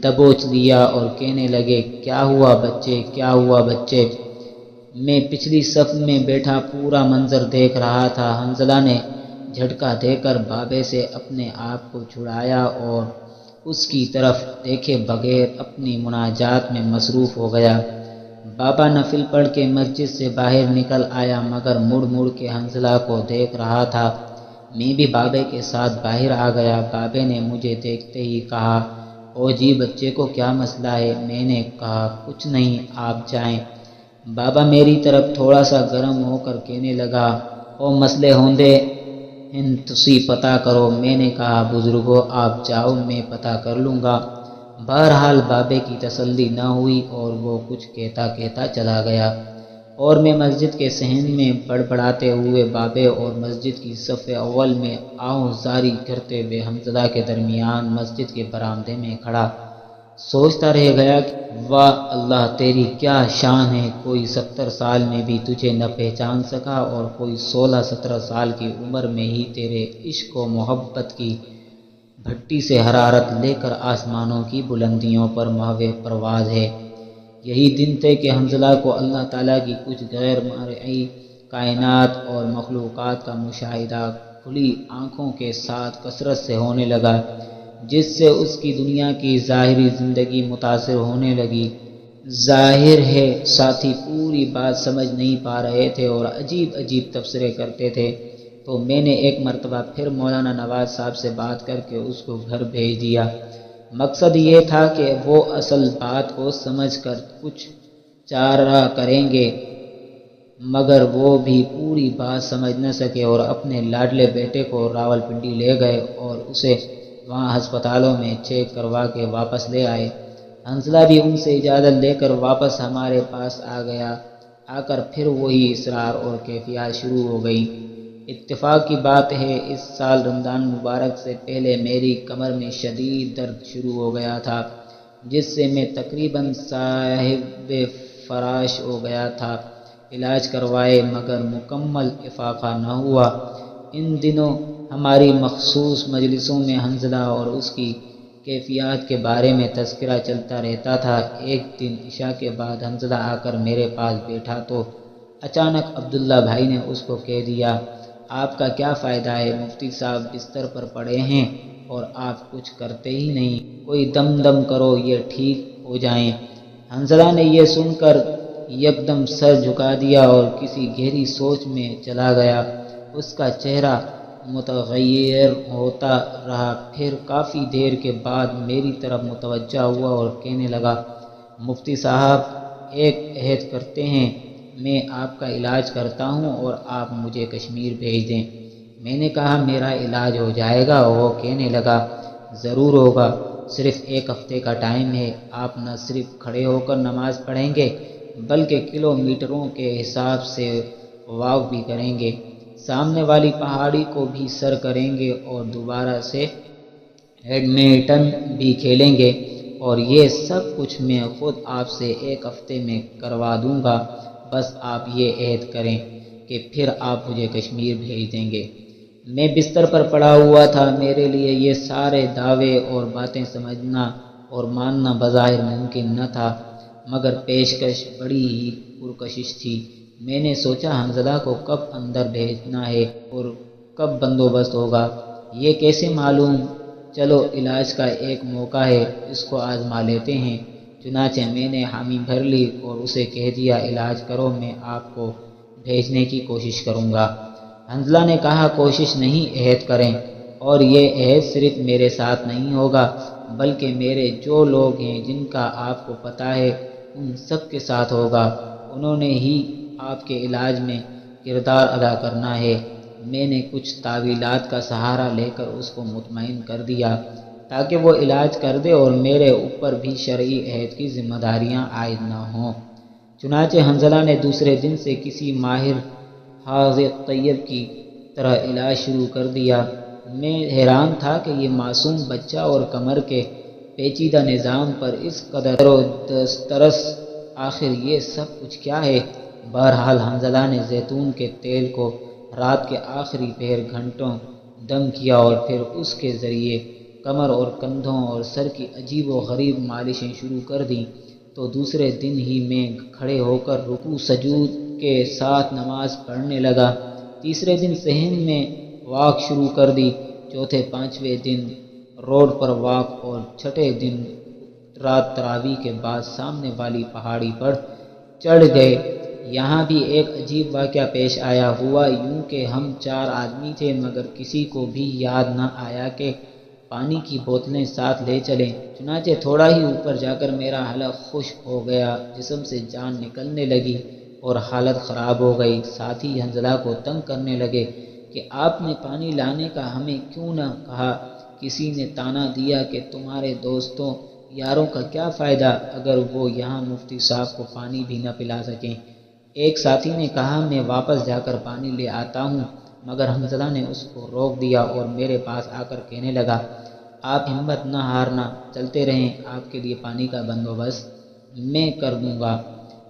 دبوچ لیا اور کہنے لگے، کیا ہوا بچے، کیا ہوا بچے۔ میں پچھلی صف میں بیٹھا پورا منظر دیکھ رہا تھا۔ حنظلہ نے جھٹکا دے کر بابے سے اپنے آپ کو چھڑایا اور اس کی طرف دیکھے بغیر اپنی مناجات میں مصروف ہو گیا۔ بابا نفل پڑھ کے مسجد سے باہر نکل آیا، مگر مڑ مڑ کے حنظلہ کو دیکھ رہا تھا۔ میں بھی بابے کے ساتھ باہر آ گیا۔ بابے نے مجھے دیکھتے ہی کہا، او جی بچے کو کیا مسئلہ ہے؟ میں نے کہا، کچھ نہیں، آپ جائیں۔ بابا میری طرف تھوڑا سا گرم ہو کر کہنے لگا، او مسئلے ہوندے ہن تسی پتہ کرو۔ میں نے کہا، بزرگو آپ جاؤ، میں پتہ کر لوں گا۔ بہرحال بابے کی تسلی نہ ہوئی اور وہ کچھ کہتا کہتا چلا گیا، اور میں مسجد کے صحن میں بڑبڑاتے ہوئے بابے اور مسجد کی صف اول میں آہو زاری کرتے ہوئے حنظلہ کے درمیان مسجد کے برآمدے میں کھڑا سوچتا رہ گیا کہ واہ اللہ تیری کیا شان ہے، کوئی 70 سال میں بھی تجھے نہ پہچان سکا اور کوئی 16-17 سال کی عمر میں ہی تیرے عشق و محبت کی بھٹی سے حرارت لے کر آسمانوں کی بلندیوں پر محو پرواز ہے۔ یہی دن تھے کہ حنظلہ کو اللہ تعالیٰ کی کچھ غیر مرئی کائنات اور مخلوقات کا مشاہدہ کھلی آنکھوں کے ساتھ کثرت سے ہونے لگا، جس سے اس کی دنیا کی ظاہری زندگی متاثر ہونے لگی۔ ظاہر ہے ساتھی پوری بات سمجھ نہیں پا رہے تھے اور عجیب عجیب تبصرے کرتے تھے، تو میں نے ایک مرتبہ پھر مولانا نواز صاحب سے بات کر کے اس کو گھر بھیج دیا۔ مقصد یہ تھا کہ وہ اصل بات کو سمجھ کر کچھ چارہ کریں گے۔ مگر وہ بھی پوری بات سمجھ نہ سکے اور اپنے لاڈلے بیٹے کو راولپنڈی لے گئے اور اسے وہاں ہسپتالوں میں چیک کروا کے واپس لے آئے۔ حنظلہ بھی ان سے اجازت لے کر واپس ہمارے پاس آ گیا۔ آ کر پھر وہی اصرار اور کیفیات شروع ہو گئی۔ اتفاق کی بات ہے اس سال رمضان مبارک سے پہلے میری کمر میں شدید درد شروع ہو گیا تھا، جس سے میں تقریباً صاحب فراش ہو گیا تھا۔ علاج کروائے مگر مکمل افاقہ نہ ہوا۔ ان دنوں ہماری مخصوص مجلسوں میں حنظلہ اور اس کی کیفیات کے بارے میں تذکرہ چلتا رہتا تھا۔ ایک دن عشاء کے بعد حنظلہ آ کر میرے پاس بیٹھا تو اچانک عبداللہ بھائی نے اس کو کہہ دیا، آپ کا کیا فائدہ ہے، مفتی صاحب بستر پر پڑے ہیں اور آپ کچھ کرتے ہی نہیں، کوئی دم کرو یہ ٹھیک ہو جائیں۔ حنظلہ نے یہ سن کر یکدم سر جھکا دیا اور کسی گہری سوچ میں چلا گیا۔ اس کا چہرہ متغیر ہوتا رہا، پھر کافی دیر کے بعد میری طرف متوجہ ہوا اور کہنے لگا، مفتی صاحب ایک عہد کرتے ہیں، میں آپ کا علاج کرتا ہوں اور آپ مجھے کشمیر بھیج دیں۔ میں نے کہا میرا علاج ہو جائے گا؟ وہ کہنے لگا ضرور ہوگا، صرف ایک ہفتے کا ٹائم ہے، آپ نہ صرف کھڑے ہو کر نماز پڑھیں گے بلکہ کلومیٹروں کے حساب سے واک بھی کریں گے، سامنے والی پہاڑی کو بھی سر کریں گے اور دوبارہ سے ایڈمنٹن بھی کھیلیں گے، اور یہ سب کچھ میں خود آپ سے ایک ہفتے میں کروا دوں گا، بس آپ یہ عہد کریں کہ پھر آپ مجھے کشمیر بھیج دیں گے۔ میں بستر پر پڑا ہوا تھا، میرے لیے یہ سارے دعوے اور باتیں سمجھنا اور ماننا بظاہر ممکن نہ تھا، مگر پیشکش بڑی ہی پرکشش تھی۔ میں نے سوچا حنظلہ کو کب اندر بھیجنا ہے اور کب بندوبست ہوگا، یہ کیسے معلوم؟ چلو علاج کا ایک موقع ہے، اس کو آزما لیتے ہیں۔ چنانچہ میں نے حامی بھر لی اور اسے کہہ دیا علاج کرو، میں آپ کو بھیجنے کی کوشش کروں گا۔ حنظلہ نے کہا کوشش نہیں عہد کریں، اور یہ عہد صرف میرے ساتھ نہیں ہوگا بلکہ میرے جو لوگ ہیں جن کا آپ کو پتہ ہے ان سب کے ساتھ ہوگا، انہوں نے ہی آپ کے علاج میں کردار ادا کرنا ہے۔ میں نے کچھ تعویلات کا سہارا لے کر اس کو مطمئن کر دیا تاکہ وہ علاج کر دے اور میرے اوپر بھی شرعی عہد کی ذمہ داریاں عائد نہ ہوں۔ چنانچہ حنظلہ نے دوسرے دن سے کسی ماہر حاذق طیب کی طرح علاج شروع کر دیا۔ میں حیران تھا کہ یہ معصوم بچہ اور کمر کے پیچیدہ نظام پر اس قدر دسترس، آخر یہ سب کچھ کیا ہے؟ بہرحال حنظلہ نے زیتون کے تیل کو رات کے آخری پہر گھنٹوں دم کیا اور پھر اس کے ذریعے کمر اور کندھوں اور سر کی عجیب و غریب مالشیں شروع کر دیں، تو دوسرے دن ہی میں کھڑے ہو کر رکوع سجود کے ساتھ نماز پڑھنے لگا۔ تیسرے دن صحن میں واک شروع کر دی، چوتھے پانچویں دن روڈ پر واک اور چھٹے دن رات تراویح کے بعد سامنے والی پہاڑی پر چڑھ گئے۔ یہاں بھی ایک عجیب واقعہ پیش آیا۔ ہوا یوں کہ ہم 4 آدمی تھے مگر کسی کو بھی یاد نہ آیا کہ پانی کی بوتلیں ساتھ لے چلیں۔ چنانچہ تھوڑا ہی اوپر جا کر میرا حلق خشک ہو گیا، جسم سے جان نکلنے لگی اور حالت خراب ہو گئی۔ ساتھی حنظلہ کو تنگ کرنے لگے کہ آپ نے پانی لانے کا ہمیں کیوں نہ کہا؟ کسی نے طعنہ دیا کہ تمہارے دوستوں یاروں کا کیا فائدہ اگر وہ یہاں مفتی صاحب کو پانی بھی نہ پلا سکیں۔ ایک ساتھی نے کہا میں واپس جا کر پانی لے آتا ہوں، مگر حنظلہ نے اس کو روک دیا اور میرے پاس آ کر کہنے لگا آپ ہمت نہ ہارنا، چلتے رہیں، آپ کے لیے پانی کا بندوبست میں کر دوں گا۔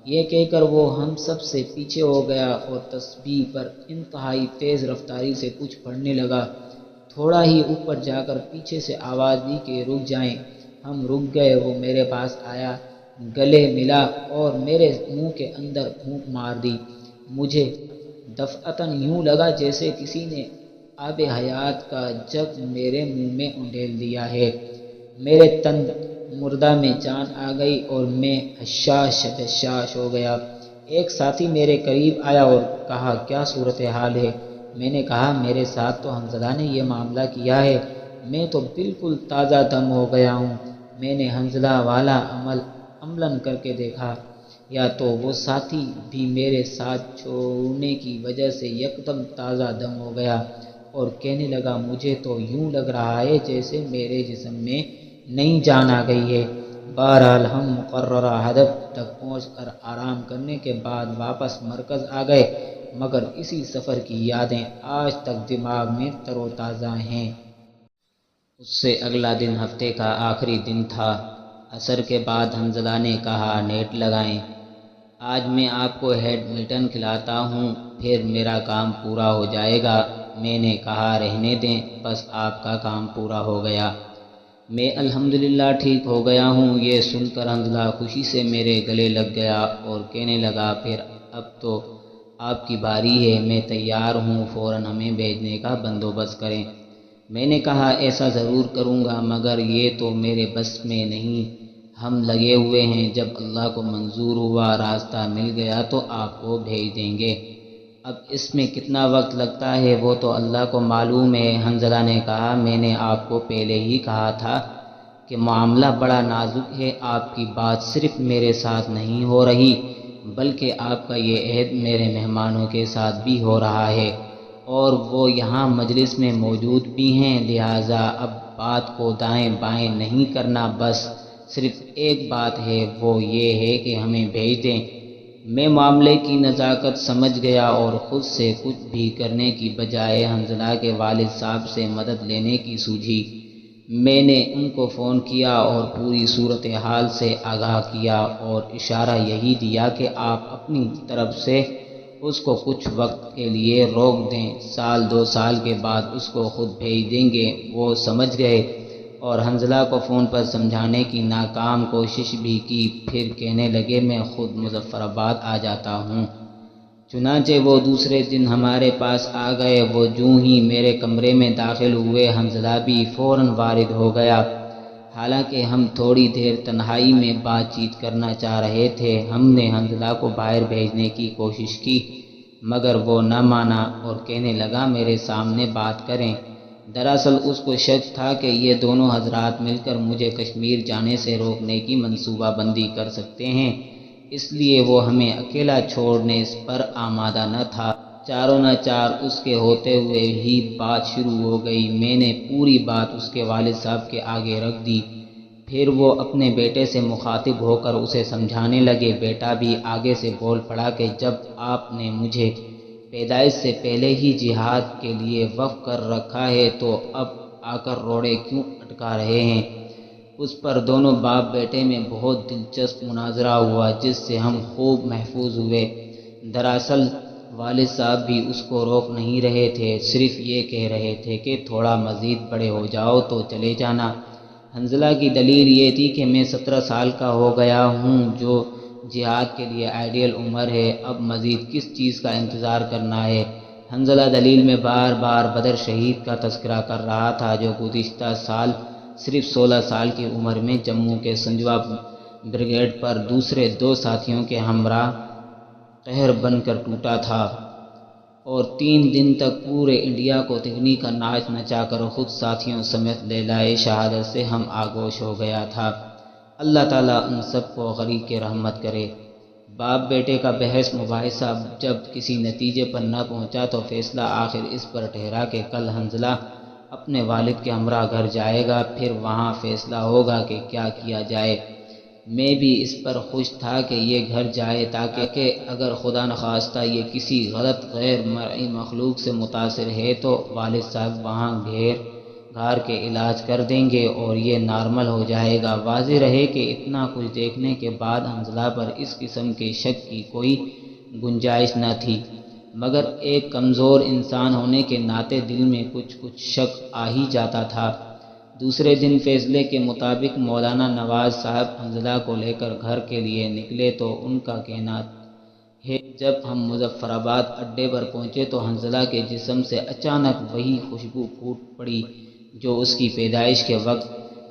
یہ کہہ کر وہ ہم سب سے پیچھے ہو گیا اور تسبیح پر انتہائی تیز رفتاری سے کچھ پڑھنے لگا۔ تھوڑا ہی اوپر جا کر پیچھے سے آواز دی کہ رک جائیں۔ ہم رک گئے۔ وہ میرے پاس آیا، گلے ملا اور میرے منہ کے اندر پھونک مار دی۔ مجھے دفعتاً یوں لگا جیسے کسی نے آب حیات کا جگ میرے منہ میں انڈیل دیا ہے۔ میرے تن مردہ میں جان آ گئی اور میں حشاش بشاش ہو گیا۔ ایک ساتھی میرے قریب آیا اور کہا کیا صورتحال ہے؟ میں نے کہا میرے ساتھ تو حنظلہ نے یہ معاملہ کیا ہے، میں تو بالکل تازہ دم ہو گیا ہوں۔ میں نے حنظلہ والا عملاً کر کے دیکھا۔ یا تو وہ ساتھی بھی میرے ساتھ چھوڑنے کی وجہ سے یکدم تازہ دم ہو گیا اور کہنے لگا مجھے تو یوں لگ رہا ہے جیسے میرے جسم میں نئی جان آ گئی ہے۔ بہرحال ہم مقررہ ہدف تک پہنچ کر آرام کرنے کے بعد واپس مرکز آ گئے، مگر اسی سفر کی یادیں آج تک دماغ میں تر و تازہ ہیں۔ اس سے اگلا دن ہفتے کا آخری دن تھا۔ عصر کے بعد حنظلہ نے کہا نیٹ لگائیں، آج میں آپ کو ہیڈ ملٹن کھلاتا ہوں، پھر میرا کام پورا ہو جائے گا۔ میں نے کہا رہنے دیں، بس آپ کا کام پورا ہو گیا۔ میں الحمدللہ ٹھیک ہو گیا ہوں۔ یہ سن کر حنظلہ خوشی سے میرے گلے لگ گیا اور کہنے لگا پھر اب تو آپ کی باری ہے، میں تیار ہوں، فوراً ہمیں بھیجنے کا بندوبست کریں۔ میں نے کہا ایسا ضرور کروں گا، مگر یہ تو میرے بس میں نہیں، ہم لگے ہوئے ہیں، جب اللہ کو منظور ہوا، راستہ مل گیا تو آپ کو بھیج دیں گے۔ اب اس میں کتنا وقت لگتا ہے وہ تو اللہ کو معلوم ہے۔ حنظلہ نے کہا میں نے آپ کو پہلے ہی کہا تھا کہ معاملہ بڑا نازک ہے، آپ کی بات صرف میرے ساتھ نہیں ہو رہی بلکہ آپ کا یہ عہد میرے مہمانوں کے ساتھ بھی ہو رہا ہے اور وہ یہاں مجلس میں موجود بھی ہیں، لہٰذا اب بات کو دائیں بائیں نہیں کرنا، بس صرف ایک بات ہے، وہ یہ ہے کہ ہمیں بھیج دیں۔ میں معاملے کی نزاکت سمجھ گیا اور خود سے کچھ بھی کرنے کی بجائے حنظلہ کے والد صاحب سے مدد لینے کی سوچی۔ میں نے ان کو فون کیا اور پوری صورتحال سے آگاہ کیا اور اشارہ یہی دیا کہ آپ اپنی طرف سے اس کو کچھ وقت کے لیے روک دیں، سال دو سال کے بعد اس کو خود بھیج دیں گے۔ وہ سمجھ گئے اور حنظلہ کو فون پر سمجھانے کی ناکام کوشش بھی کی، پھر کہنے لگے میں خود مظفر آباد آ جاتا ہوں۔ چنانچہ وہ دوسرے دن ہمارے پاس آ گئے۔ وہ جوں ہی میرے کمرے میں داخل ہوئے حنظلہ بھی فوراً وارد ہو گیا۔ حالانکہ ہم تھوڑی دیر تنہائی میں بات چیت کرنا چاہ رہے تھے، ہم نے حنظلہ کو باہر بھیجنے کی کوشش کی مگر وہ نہ مانا اور کہنے لگا میرے سامنے بات کریں۔ دراصل اس کو شک تھا کہ یہ دونوں حضرات مل کر مجھے کشمیر جانے سے روکنے کی منصوبہ بندی کر سکتے ہیں، اس لیے وہ ہمیں اکیلا چھوڑنے پر آمادہ نہ تھا۔ چاروں نہ چار اس کے ہوتے ہوئے ہی بات شروع ہو گئی۔ میں نے پوری بات اس کے والد صاحب کے آگے رکھ دی، پھر وہ اپنے بیٹے سے مخاطب ہو کر اسے سمجھانے لگے۔ بیٹا بھی آگے سے بول پڑا کہ جب آپ نے مجھے پیدائش سے پہلے ہی جہاد کے لیے وقف کر رکھا ہے تو اب آ کر روڑے کیوں اٹکا رہے ہیں؟ اس پر دونوں باپ بیٹے میں بہت دلچسپ مناظرہ ہوا جس سے ہم خوب محظوظ ہوئے۔ دراصل والد صاحب بھی اس کو روک نہیں رہے تھے، صرف یہ کہہ رہے تھے کہ تھوڑا مزید بڑے ہو جاؤ تو چلے جانا۔ حنظلہ کی دلیل یہ تھی کہ میں 17 سال کا ہو گیا ہوں، جو جہاد کے لیے آئیڈیل عمر ہے، اب مزید کس چیز کا انتظار کرنا ہے؟ حنظلہ دلیل میں بار بار بدر شہید کا تذکرہ کر رہا تھا جو گزشتہ سال صرف 16 سال کی عمر میں جموں کے سنجوا بریگیڈ پر دوسرے 2 ساتھیوں کے ہمراہ قہر بن کر ٹوٹا تھا اور 3 دن تک پورے انڈیا کو تغنی کا ناچ نچا کر خود ساتھیوں سمیت لیلائے شہادت سے ہم آگوش ہو گیا تھا۔ اللہ تعالیٰ ان سب کو غریق رحمت کرے۔ باپ بیٹے کا بحث مباحثہ جب کسی نتیجے پر نہ پہنچا تو فیصلہ آخر اس پر ٹھہرا کہ کل حنظلہ اپنے والد کے ہمراہ گھر جائے گا، پھر وہاں فیصلہ ہوگا کہ کیا کیا جائے۔ میں بھی اس پر خوش تھا کہ یہ گھر جائے تاکہ اگر خدا نخواستہ یہ کسی غلط غیر مرئی مخلوق سے متاثر ہے تو والد صاحب وہاں گھار کے علاج کر دیں گے اور یہ نارمل ہو جائے گا۔ واضح رہے کہ اتنا کچھ دیکھنے کے بعد حنظلہ پر اس قسم کے شک کی کوئی گنجائش نہ تھی، مگر ایک کمزور انسان ہونے کے ناطے دل میں کچھ شک آ ہی جاتا تھا۔ دوسرے دن فیصلے کے مطابق مولانا نواز صاحب حنظلہ کو لے کر گھر کے لیے نکلے تو ان کا کہنا ہے جب ہم مظفر آباد اڈے پر پہنچے تو حنظلہ کے جسم سے اچانک وہی خوشبو پھوٹ پڑی جو اس کی پیدائش کے وقت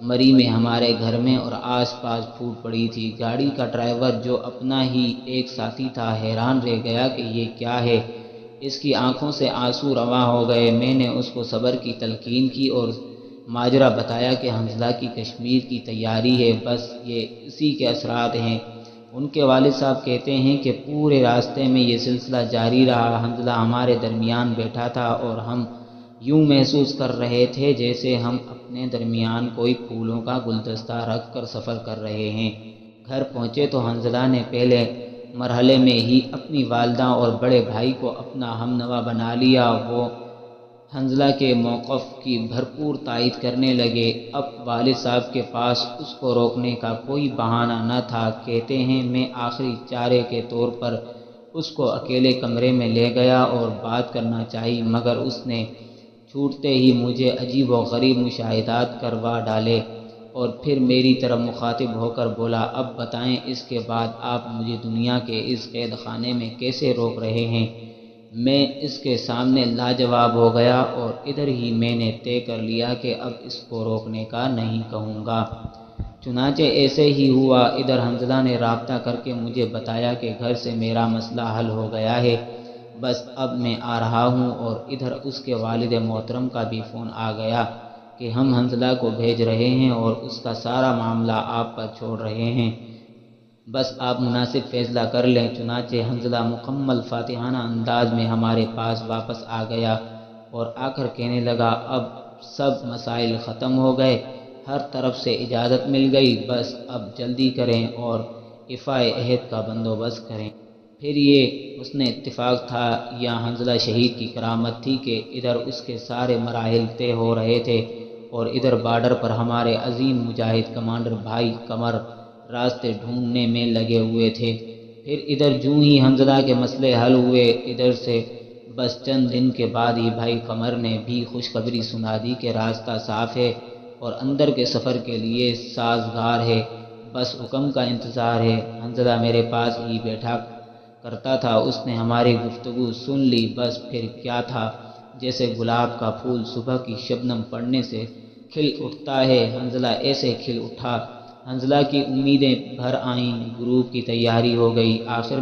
مری میں ہمارے گھر میں اور آس پاس پھوٹ پڑی تھی۔ گاڑی کا ڈرائیور جو اپنا ہی ایک ساتھی تھا حیران رہ گیا کہ یہ کیا ہے، اس کی آنکھوں سے آنسو رواں ہو گئے۔ میں نے اس کو صبر کی تلقین کی اور ماجرا بتایا کہ حنظلہ کی کشمیر کی تیاری ہے، بس یہ اسی کے اثرات ہیں۔ ان کے والد صاحب کہتے ہیں کہ پورے راستے میں یہ سلسلہ جاری رہا۔ حنظلہ ہمارے درمیان بیٹھا تھا اور ہم یوں محسوس کر رہے تھے جیسے ہم اپنے درمیان کوئی پھولوں کا گلدستہ رکھ کر سفر کر رہے ہیں۔ گھر پہنچے تو حنظلہ نے پہلے مرحلے میں ہی اپنی والدہ اور بڑے بھائی کو اپنا ہمنوا بنا لیا۔ وہ حنظلہ کے موقف کی بھرپور تائید کرنے لگے۔ اب والد صاحب کے پاس اس کو روکنے کا کوئی بہانہ نہ تھا۔ کہتے ہیں میں آخری چارے کے طور پر اس کو اکیلے کمرے میں لے گیا اور بات کرنا چاہی، مگر اس نے چھوٹتے ہی مجھے عجیب و غریب مشاہدات کروا ڈالے اور پھر میری طرف مخاطب ہو کر بولا، اب بتائیں اس کے بعد آپ مجھے دنیا کے اس قید خانے میں کیسے روک رہے ہیں؟ میں اس کے سامنے لاجواب ہو گیا اور ادھر ہی میں نے طے کر لیا کہ اب اس کو روکنے کا نہیں کہوں گا۔ چنانچہ ایسے ہی ہوا۔ ادھر حنظلہ نے رابطہ کر کے مجھے بتایا کہ گھر سے میرا مسئلہ حل ہو گیا ہے، بس اب میں آ رہا ہوں، اور ادھر اس کے والد محترم کا بھی فون آ گیا کہ ہم حنظلہ کو بھیج رہے ہیں اور اس کا سارا معاملہ آپ پر چھوڑ رہے ہیں، بس آپ مناسب فیصلہ کر لیں۔ چنانچہ حنظلہ مکمل فاتحانہ انداز میں ہمارے پاس واپس آ گیا اور آ کر کہنے لگا، اب سب مسائل ختم ہو گئے، ہر طرف سے اجازت مل گئی، بس اب جلدی کریں اور ایفائے عہد کا بندوبست کریں۔ پھر یہ حسن اتفاق تھا یا حنظلہ شہید کی کرامت تھی کہ ادھر اس کے سارے مراحل طے ہو رہے تھے اور ادھر بارڈر پر ہمارے عظیم مجاہد کمانڈر بھائی قمر راستے ڈھونڈنے میں لگے ہوئے تھے۔ پھر ادھر جوں ہی حنظلہ کے مسئلے حل ہوئے، ادھر سے بس چند دن کے بعد ہی بھائی قمر نے بھی خوشخبری سنا دی کہ راستہ صاف ہے اور اندر کے سفر کے لیے سازگار ہے، بس حکم کا انتظار ہے۔ حنظلہ میرے پاس ہی بیٹھا کرتا تھا، اس نے ہماری گفتگو سن لی، بس پھر کیا تھا، جیسے گلاب کا پھول صبح کی شبنم پڑنے سے کھل اٹھتا ہے، حنظلہ ایسے کھل اٹھا۔ حنظلہ کی امیدیں بھر آئیں، گروپ کی تیاری ہو گئی۔ آخر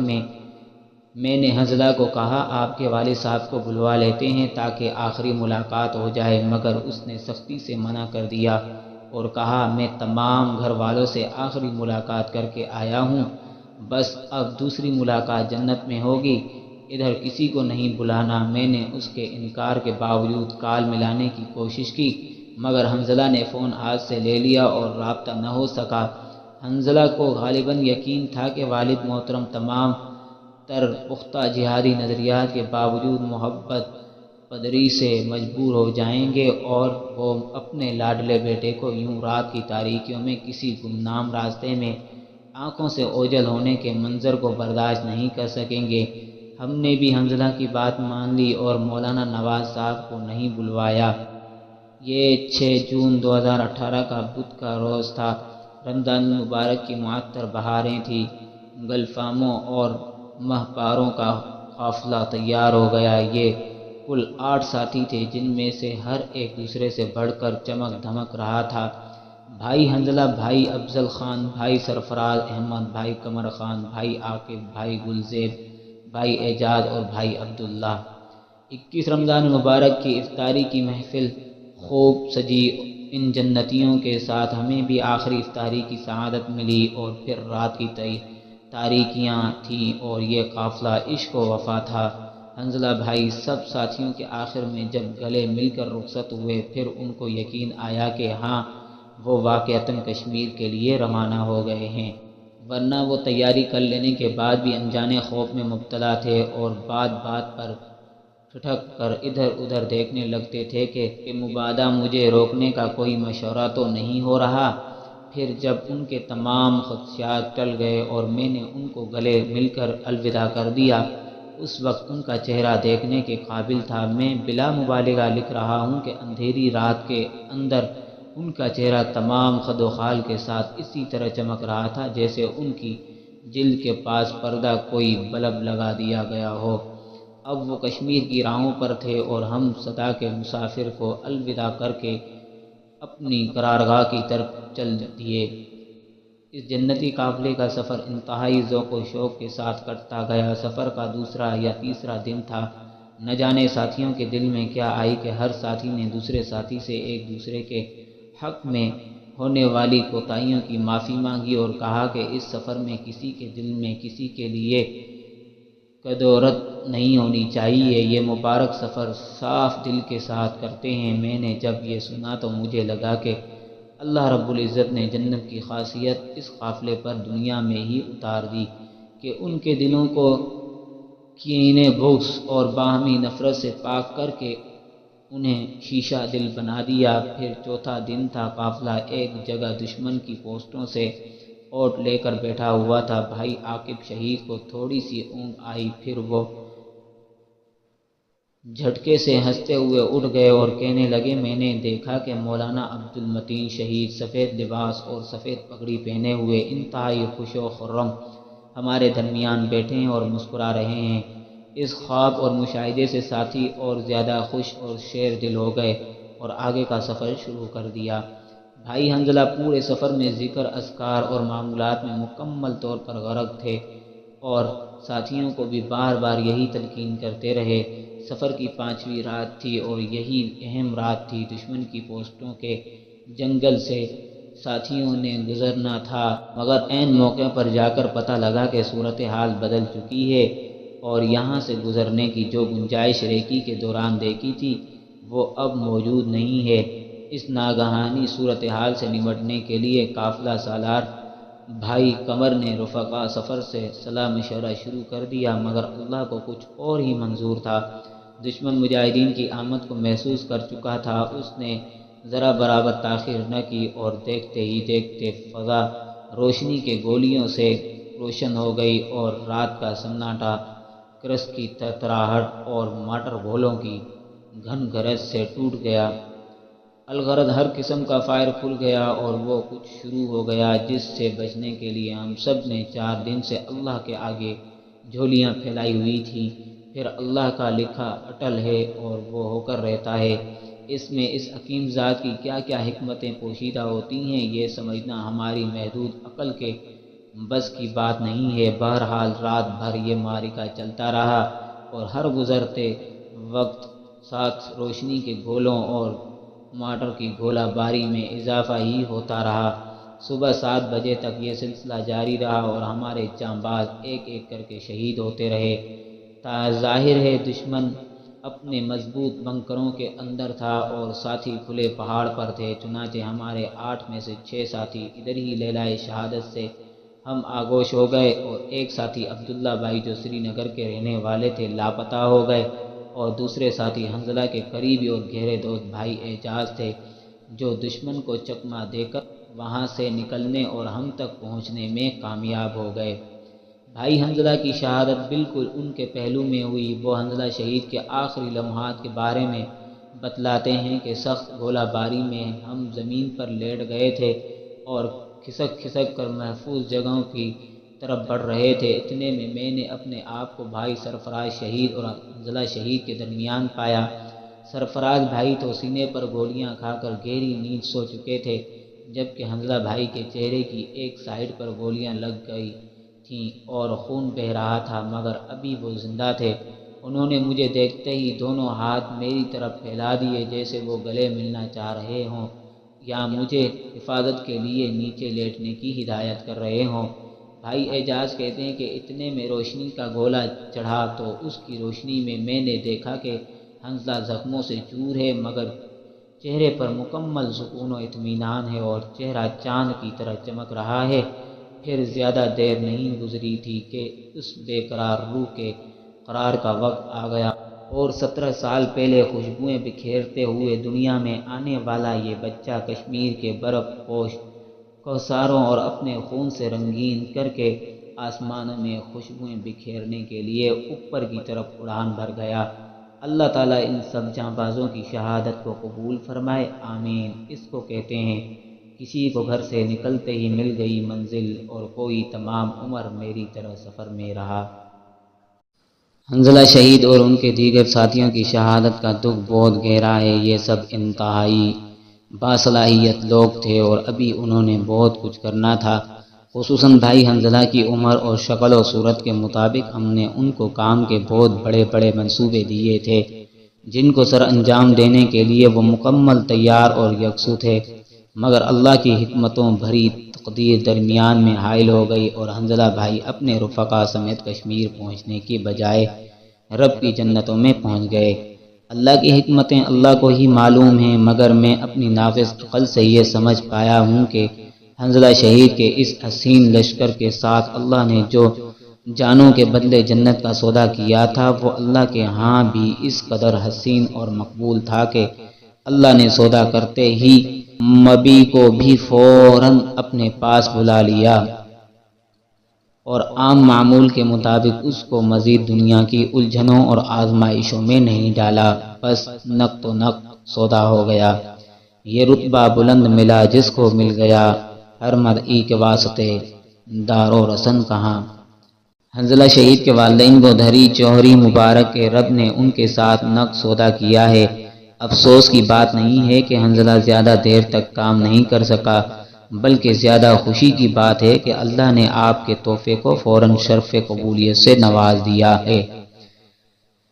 میں نے حنظلہ کو کہا، آپ کے والد صاحب کو بلوا لیتے ہیں تاکہ آخری ملاقات ہو جائے، مگر اس نے سختی سے منع کر دیا اور کہا، میں تمام گھر والوں سے آخری ملاقات کر کے آیا ہوں، بس اب دوسری ملاقات جنت میں ہوگی، ادھر کسی کو نہیں بلانا۔ میں نے اس کے انکار کے باوجود کال ملانے کی کوشش کی، مگر حنظلہ نے فون ہاتھ سے لے لیا اور رابطہ نہ ہو سکا۔ حنظلہ کو غالباً یقین تھا کہ والد محترم تمام تر پختہ جہادی نظریات کے باوجود محبت پدری سے مجبور ہو جائیں گے اور وہ اپنے لاڈلے بیٹے کو یوں رات کی تاریکیوں میں کسی گمنام راستے میں آنکھوں سے اوجھل ہونے کے منظر کو برداشت نہیں کر سکیں گے۔ ہم نے بھی حنظلہ کی بات مان لی اور مولانا نواز صاحب کو نہیں بلوایا۔ یہ 6 جون 2018 کا بدھ کا روز تھا۔ رمضان المبارک کی معطر بہاریں تھیں۔ گلفاموں اور مہپاروں کا قافلہ تیار ہو گیا۔ یہ کل 8 ساتھی تھے، جن میں سے ہر ایک دوسرے سے بڑھ کر چمک دھمک رہا تھا۔ بھائی حنظلہ، بھائی افضل خان، بھائی سرفراز احمد، بھائی قمر خان، بھائی عاقب، بھائی گلزیب، بھائی اعجاز اور بھائی عبداللہ۔ 21 رمضان المبارک کی افطاری کی محفل خوب سجی۔ ان جنتیوں کے ساتھ ہمیں بھی آخری افطاری کی سعادت ملی اور پھر رات کی تاریکیاں تھیں اور یہ قافلہ عشق و وفا تھا۔ حنظلہ بھائی سب ساتھیوں کے آخر میں جب گلے مل کر رخصت ہوئے، پھر ان کو یقین آیا کہ ہاں، وہ واقعتاً کشمیر کے لیے روانہ ہو گئے ہیں، ورنہ وہ تیاری کر لینے کے بعد بھی انجانے خوف میں مبتلا تھے اور بات بات پر ٹھٹک کر ادھر ادھر دیکھنے لگتے تھے کہ مبادا مجھے روکنے کا کوئی مشورہ تو نہیں ہو رہا۔ پھر جب ان کے تمام خدشات ٹل گئے اور میں نے ان کو گلے مل کر الوداع کر دیا، اس وقت ان کا چہرہ دیکھنے کے قابل تھا۔ میں بلا مبالغہ لکھ رہا ہوں کہ اندھیری رات کے اندر ان کا چہرہ تمام خد و خال کے ساتھ اسی طرح چمک رہا تھا جیسے ان کی جلد کے پاس پردہ کوئی بلب لگا دیا گیا ہو۔ اب وہ کشمیر کی راہوں پر تھے اور ہم صدا کے مسافر کو الوداع کر کے اپنی قرارگاہ کی طرف چل دیے۔ اس جنتی قافلے کا سفر انتہائی ذوق و شوق کے ساتھ کٹتا گیا۔ سفر کا دوسرا یا تیسرا دن تھا۔ نہ جانے ساتھیوں کے دل میں کیا آئی کہ ہر ساتھی نے دوسرے ساتھی سے ایک دوسرے کے حق میں ہونے والی کوتاہیوں کی معافی مانگی اور کہا کہ اس سفر میں کسی کے دل میں کسی کے لیے کدورت نہیں ہونی چاہیے، یہ مبارک سفر صاف دل کے ساتھ کرتے ہیں۔ میں نے جب یہ سنا تو مجھے لگا کہ اللہ رب العزت نے جنت کی خاصیت اس قافلے پر دنیا میں ہی اتار دی کہ ان کے دلوں کو کینے، بغض اور باہمی نفرت سے پاک کر کے انہیں شیشہ دل بنا دیا۔ پھر چوتھا دن تھا، قافلہ ایک جگہ دشمن کی پوسٹوں سے اوٹ لے کر بیٹھا ہوا تھا۔ بھائی عاقب شہید کو تھوڑی سی اونگ آئی، پھر وہ جھٹکے سے ہنستے ہوئے اٹھ گئے اور کہنے لگے، میں نے دیکھا کہ مولانا عبد المتین شہید سفید لباس اور سفید پگڑی پہنے ہوئے انتہائی خوش و خرم ہمارے درمیان بیٹھے ہیں اور مسکرا رہے ہیں۔ اس خواب اور مشاہدے سے ساتھی اور زیادہ خوش اور شیر دل ہو گئے اور آگے کا سفر شروع کر دیا۔ بھائی حنظلہ پورے سفر میں ذکر، اذکار اور معمولات میں مکمل طور پر غرق تھے اور ساتھیوں کو بھی بار بار یہی تلقین کرتے رہے۔ سفر کی 5ویں رات تھی اور یہی اہم رات تھی۔ دشمن کی پوسٹوں کے جنگل سے ساتھیوں نے گزرنا تھا، مگر عین موقع پر جا کر پتہ لگا کہ صورتحال بدل چکی ہے اور یہاں سے گزرنے کی جو گنجائش ریکی کے دوران دیکھی تھی وہ اب موجود نہیں ہے۔ اس ناگہانی صورتحال سے نمٹنے کے لیے قافلہ سالار بھائی قمر نے رفقا سفر سے صلاح مشورہ شروع کر دیا، مگر اللہ کو کچھ اور ہی منظور تھا۔ دشمن مجاہدین کی آمد کو محسوس کر چکا تھا، اس نے ذرا برابر تاخیر نہ کی اور دیکھتے ہی دیکھتے فضا روشنی کے گولیوں سے روشن ہو گئی اور رات کا سناٹا کرس کی تھرتھراہٹ اور مارٹر گولوں کی گھن گرج سے ٹوٹ گیا۔ الغرض ہر قسم کا فائر کھل گیا اور وہ کچھ شروع ہو گیا جس سے بچنے کے لیے ہم سب نے 4 دن سے اللہ کے آگے جھولیاں پھیلائی ہوئی تھی۔ پھر اللہ کا لکھا اٹل ہے اور وہ ہو کر رہتا ہے۔ اس میں اس حکیم ذات کی کیا کیا حکمتیں پوشیدہ ہوتی ہیں، یہ سمجھنا ہماری محدود عقل کے بس کی بات نہیں ہے۔ بہرحال رات بھر یہ معرکہ چلتا رہا اور ہر گزرتے وقت ساتھ روشنی کے گولوں اور مارٹر کی گولہ باری میں اضافہ ہی ہوتا رہا۔ صبح 7 بجے تک یہ سلسلہ جاری رہا اور ہمارے جانباز ایک ایک کر کے شہید ہوتے رہے۔ ظاہر ہے دشمن اپنے مضبوط بنکروں کے اندر تھا اور ساتھی کھلے پہاڑ پر تھے، چنانچہ ہمارے 8 میں سے 6 ساتھی ادھر ہی لیلائے شہادت سے ہم آگوش ہو گئے اور ایک ساتھی عبداللہ بھائی جو سری نگر کے رہنے والے تھے لاپتہ ہو گئے اور دوسرے ساتھی حنظلہ کے قریبی اور گہرے دوست بھائی اعجاز تھے جو دشمن کو چکما دے کر وہاں سے نکلنے اور ہم تک پہنچنے میں کامیاب ہو گئے۔ بھائی حنظلہ کی شہادت بالکل ان کے پہلو میں ہوئی۔ وہ حنظلہ شہید کے آخری لمحات کے بارے میں بتلاتے ہیں کہ سخت گولہ باری میں ہم زمین پر لیٹ گئے تھے اور کھسک کھسک کر محفوظ جگہوں کی طرف بڑھ رہے تھے۔ اتنے میں نے اپنے آپ کو بھائی سرفراز شہید اور حنظلہ شہید کے درمیان پایا۔ سرفراز بھائی تو سینے پر گولیاں کھا کر گہری نیند سو چکے تھے، جبکہ حنظلہ بھائی کے چہرے کی ایک سائیڈ پر گولیاں لگ گئی تھیں اور خون بہہ رہا تھا، مگر ابھی وہ زندہ تھے۔ انہوں نے مجھے دیکھتے ہی دونوں ہاتھ میری طرف پھیلا دیے جیسے وہ گلے ملنا چاہ رہے ہوں یا مجھے حفاظت کے لیے نیچے لیٹنے کی ہدایت کر رہے ہوں۔ بھائی اعجاز کہتے ہیں کہ اتنے میں روشنی کا گولا چڑھا تو اس کی روشنی میں نے دیکھا کہ حنظلہ زخموں سے چور ہے، مگر چہرے پر مکمل سکون و اطمینان ہے اور چہرہ چاند کی طرح چمک رہا ہے۔ پھر زیادہ دیر نہیں گزری تھی کہ اس بے قرار روح کے قرار کا وقت آ گیا اور 17 سال پہلے خوشبوئیں بکھیرتے ہوئے دنیا میں آنے والا یہ بچہ کشمیر کے برف پوش کوثاروں اور اپنے خون سے رنگین کر کے آسمانوں میں خوشبوئیں بکھیرنے کے لیے اوپر کی طرف اڑان بھر گیا۔ اللہ تعالیٰ ان سب جانبازوں کی شہادت کو قبول فرمائے، آمین۔ اس کو کہتے ہیں کسی کو گھر سے نکلتے ہی مل گئی منزل اور کوئی تمام عمر میری طرح سفر میں رہا۔ حنظلہ شہید اور ان کے دیگر ساتھیوں کی شہادت کا دکھ بہت گہرا ہے۔ یہ سب انتہائی باصلاحیت لوگ تھے اور ابھی انہوں نے بہت کچھ کرنا تھا۔ خصوصاً بھائی حنظلہ کی عمر اور شکل و صورت کے مطابق ہم نے ان کو کام کے بہت بڑے بڑے منصوبے دیے تھے جن کو سر انجام دینے کے لیے وہ مکمل تیار اور یکسو تھے۔ مگر اللہ کی حکمتوں بھری تقدیر درمیان میں حائل ہو گئی اور حنظلہ بھائی اپنے رفقا سمیت کشمیر پہنچنے کی بجائے رب کی جنتوں میں پہنچ گئے۔ اللہ کی حکمتیں اللہ کو ہی معلوم ہیں، مگر میں اپنی ناقص عقل سے یہ سمجھ پایا ہوں کہ حنظلہ شہید کے اس حسین لشکر کے ساتھ اللہ نے جو جانوں کے بدلے جنت کا سودا کیا تھا وہ اللہ کے ہاں بھی اس قدر حسین اور مقبول تھا کہ اللہ نے سودا کرتے ہی مبی کو بھی فوراً اپنے پاس بلا لیا اور عام معمول کے مطابق اس کو مزید دنیا کی الجھنوں اور آزمائشوں میں نہیں ڈالا، بس نق تو نق سودا ہو گیا۔ یہ رتبہ بلند ملا جس کو مل گیا ہر مرئی کے واسطے دار و رسن کہاں۔ حنظلہ شہید کے والدین کو دھری جوہری مبارک کے رب نے ان کے ساتھ نق سودا کیا ہے۔ افسوس کی بات نہیں ہے کہ حنظلہ زیادہ دیر تک کام نہیں کر سکا، بلکہ زیادہ خوشی کی بات ہے کہ اللہ نے آپ کے تحفے کو فوراً شرف قبولیت سے نواز دیا ہے۔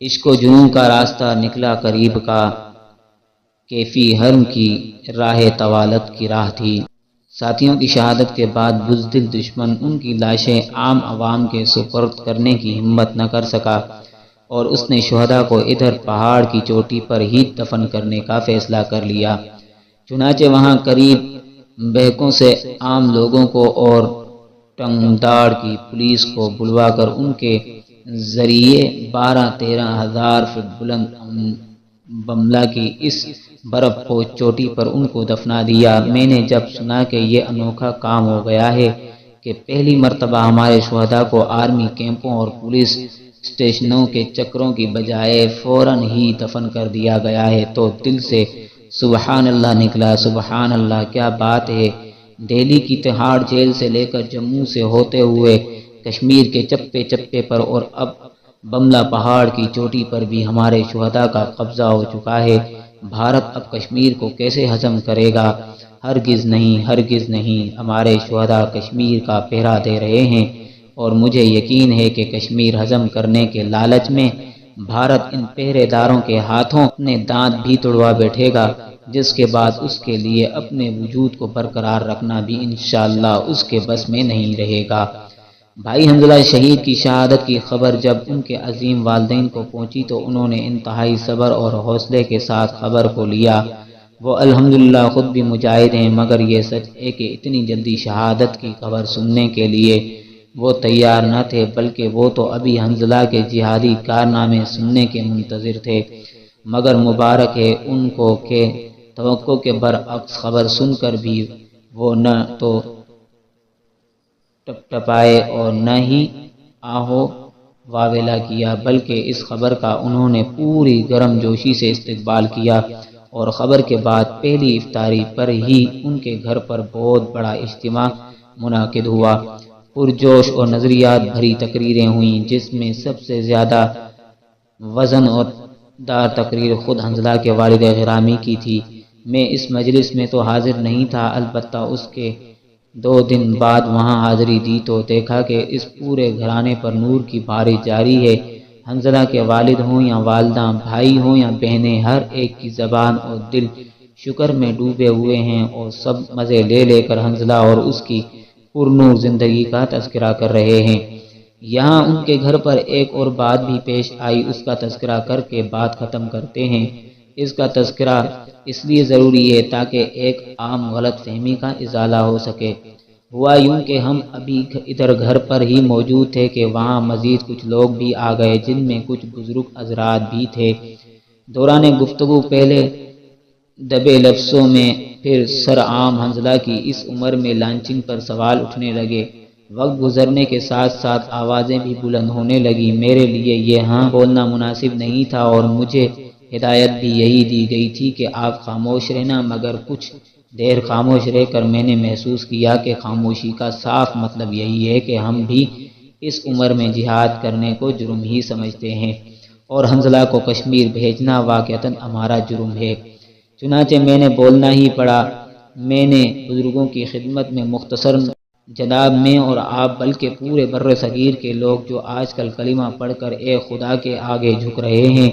عشق و جنوں کا راستہ نکلا قریب کا، کیفی حرم کی راہ طوالت کی راہ تھی۔ ساتھیوں کی شہادت کے بعد بزدل دشمن ان کی لاشیں عام عوام کے سپرد کرنے کی ہمت نہ کر سکا اور اس نے شہداء کو ادھر پہاڑ کی چوٹی پر ہی دفن کرنے کا فیصلہ کر لیا۔ چنانچہ وہاں قریب بہکوں سے عام لوگوں کو اور ٹنگداڑ کی پولیس کو بلوا کر ان کے ذریعے 12-13 ہزار فٹ بلند بملہ کی اس برف پوش چوٹی پر ان کو دفنا دیا۔ میں نے جب سنا کہ یہ انوکھا کام ہو گیا ہے کہ پہلی مرتبہ ہمارے شہداء کو آرمی کیمپوں اور پولیس اسٹیشنوں کے چکروں کی بجائے فوراً ہی دفن کر دیا گیا ہے تو دل سے سبحان اللہ نکلا۔ سبحان اللہ، کیا بات ہے! دہلی کی تہاڑ جیل سے لے کر جموں سے ہوتے ہوئے کشمیر کے چپے چپے پر اور اب بملہ پہاڑ کی چوٹی پر بھی ہمارے شہداء کا قبضہ ہو چکا ہے۔ بھارت اب کشمیر کو کیسے ہضم کرے گا؟ ہرگز نہیں، ہرگز نہیں۔ ہمارے شہداء کشمیر کا پہرا دے رہے ہیں اور مجھے یقین ہے کہ کشمیر ہضم کرنے کے لالچ میں بھارت ان پہرے داروں کے ہاتھوں اپنے دانت بھی توڑوا بیٹھے گا، جس کے بعد اس کے لیے اپنے وجود کو برقرار رکھنا بھی انشاءاللہ اس کے بس میں نہیں رہے گا۔ بھائی حنظلہ شہید کی شہادت کی خبر جب ان کے عظیم والدین کو پہنچی تو انہوں نے انتہائی صبر اور حوصلے کے ساتھ خبر کو لیا۔ وہ الحمدللہ خود بھی مجاہد ہیں، مگر یہ سچ ہے کہ اتنی جلدی شہادت کی خبر سننے کے لیے وہ تیار نہ تھے، بلکہ وہ تو ابھی حنظلہ کے جہادی کارنامے سننے کے منتظر تھے۔ مگر مبارک ہے ان کو کہ توقع کے برعکس خبر سن کر بھی وہ نہ تو ٹپٹپائے اور نہ ہی آہو واویلا کیا، بلکہ اس خبر کا انہوں نے پوری گرم جوشی سے استقبال کیا اور خبر کے بعد پہلی افطاری پر ہی ان کے گھر پر بہت بڑا اجتماع منعقد ہوا۔ پرجوش اور نظریات بھری تقریریں ہوئیں، جس میں سب سے زیادہ وزن اور دار تقریر خود حنظلہ کے والد گرامی کی تھی۔ میں اس مجلس میں تو حاضر نہیں تھا، البتہ اس کے 2 دن بعد وہاں حاضری دی تو دیکھا کہ اس پورے گھرانے پر نور کی بارش جاری ہے۔ حنظلہ کے والد ہوں یا والدہ، بھائی ہوں یا بہنیں، ہر ایک کی زبان اور دل شکر میں ڈوبے ہوئے ہیں اور سب مزے لے لے کر حنظلہ اور اس کی پرنور زندگی کا تذکرہ کر رہے ہیں۔ یہاں ان کے گھر پر ایک اور بات بھی پیش آئی، اس کا تذکرہ کر کے بات ختم کرتے ہیں۔ اس کا تذکرہ اس لیے ضروری ہے تاکہ ایک عام غلط فہمی کا ازالہ ہو سکے۔ ہوا یوں کہ ہم ابھی ادھر گھر پر ہی موجود تھے کہ وہاں مزید کچھ لوگ بھی آ گئے، جن میں کچھ بزرگ حضرات بھی تھے۔ دوران گفتگو پہلے دبے لفظوں میں پھر سر عام حنظلہ کی اس عمر میں لانچنگ پر سوال اٹھنے لگے۔ وقت گزرنے کے ساتھ ساتھ آوازیں بھی بلند ہونے لگیں۔ میرے لیے یہاں بولنا مناسب نہیں تھا اور مجھے ہدایت بھی یہی دی گئی تھی کہ آپ خاموش رہنا، مگر کچھ دیر خاموش رہ کر میں نے محسوس کیا کہ خاموشی کا صاف مطلب یہی ہے کہ ہم بھی اس عمر میں جہاد کرنے کو جرم ہی سمجھتے ہیں اور حنظلہ کو کشمیر بھیجنا واقعتاً ہمارا جرم ہے۔ چنانچہ میں نے بولنا ہی پڑا۔ میں نے بزرگوں کی خدمت میں مختصر جناب میں اور آپ بلکہ پورے بر صغیر کے لوگ جو آج کل کلمہ پڑھ کر اے خدا کے آگے جھک رہے ہیں،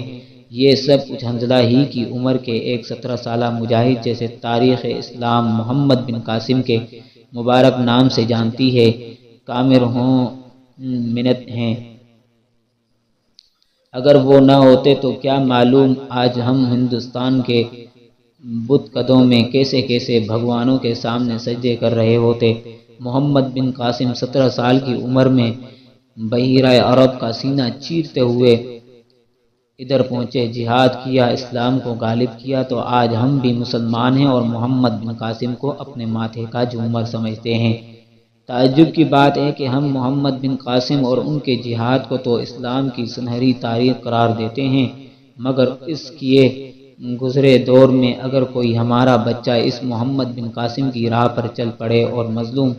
یہ سب کچھ حنظلہ ہی کی عمر کے ایک 17 سالہ مجاہد جیسے تاریخ اسلام محمد بن قاسم کے مبارک نام سے جانتی ہے۔ کامر ہوں منت ہیں، اگر وہ نہ ہوتے تو کیا معلوم آج ہم ہندوستان کے بت قدوں میں کیسے کیسے بھگوانوں کے سامنے سجدے کر رہے ہوتے۔ محمد بن قاسم 17 سال کی عمر میں بحیرہ عرب کا سینہ چیرتے ہوئے ادھر پہنچے، جہاد کیا، اسلام کو غالب کیا، تو آج ہم بھی مسلمان ہیں اور محمد بن قاسم کو اپنے ماتھے کا جھومر سمجھتے ہیں۔ تعجب کی بات ہے کہ ہم محمد بن قاسم اور ان کے جہاد کو تو اسلام کی سنہری تاریخ قرار دیتے ہیں، مگر اس کیے گزرے دور میں اگر کوئی ہمارا بچہ اس محمد بن قاسم کی راہ پر چل پڑے اور مظلوم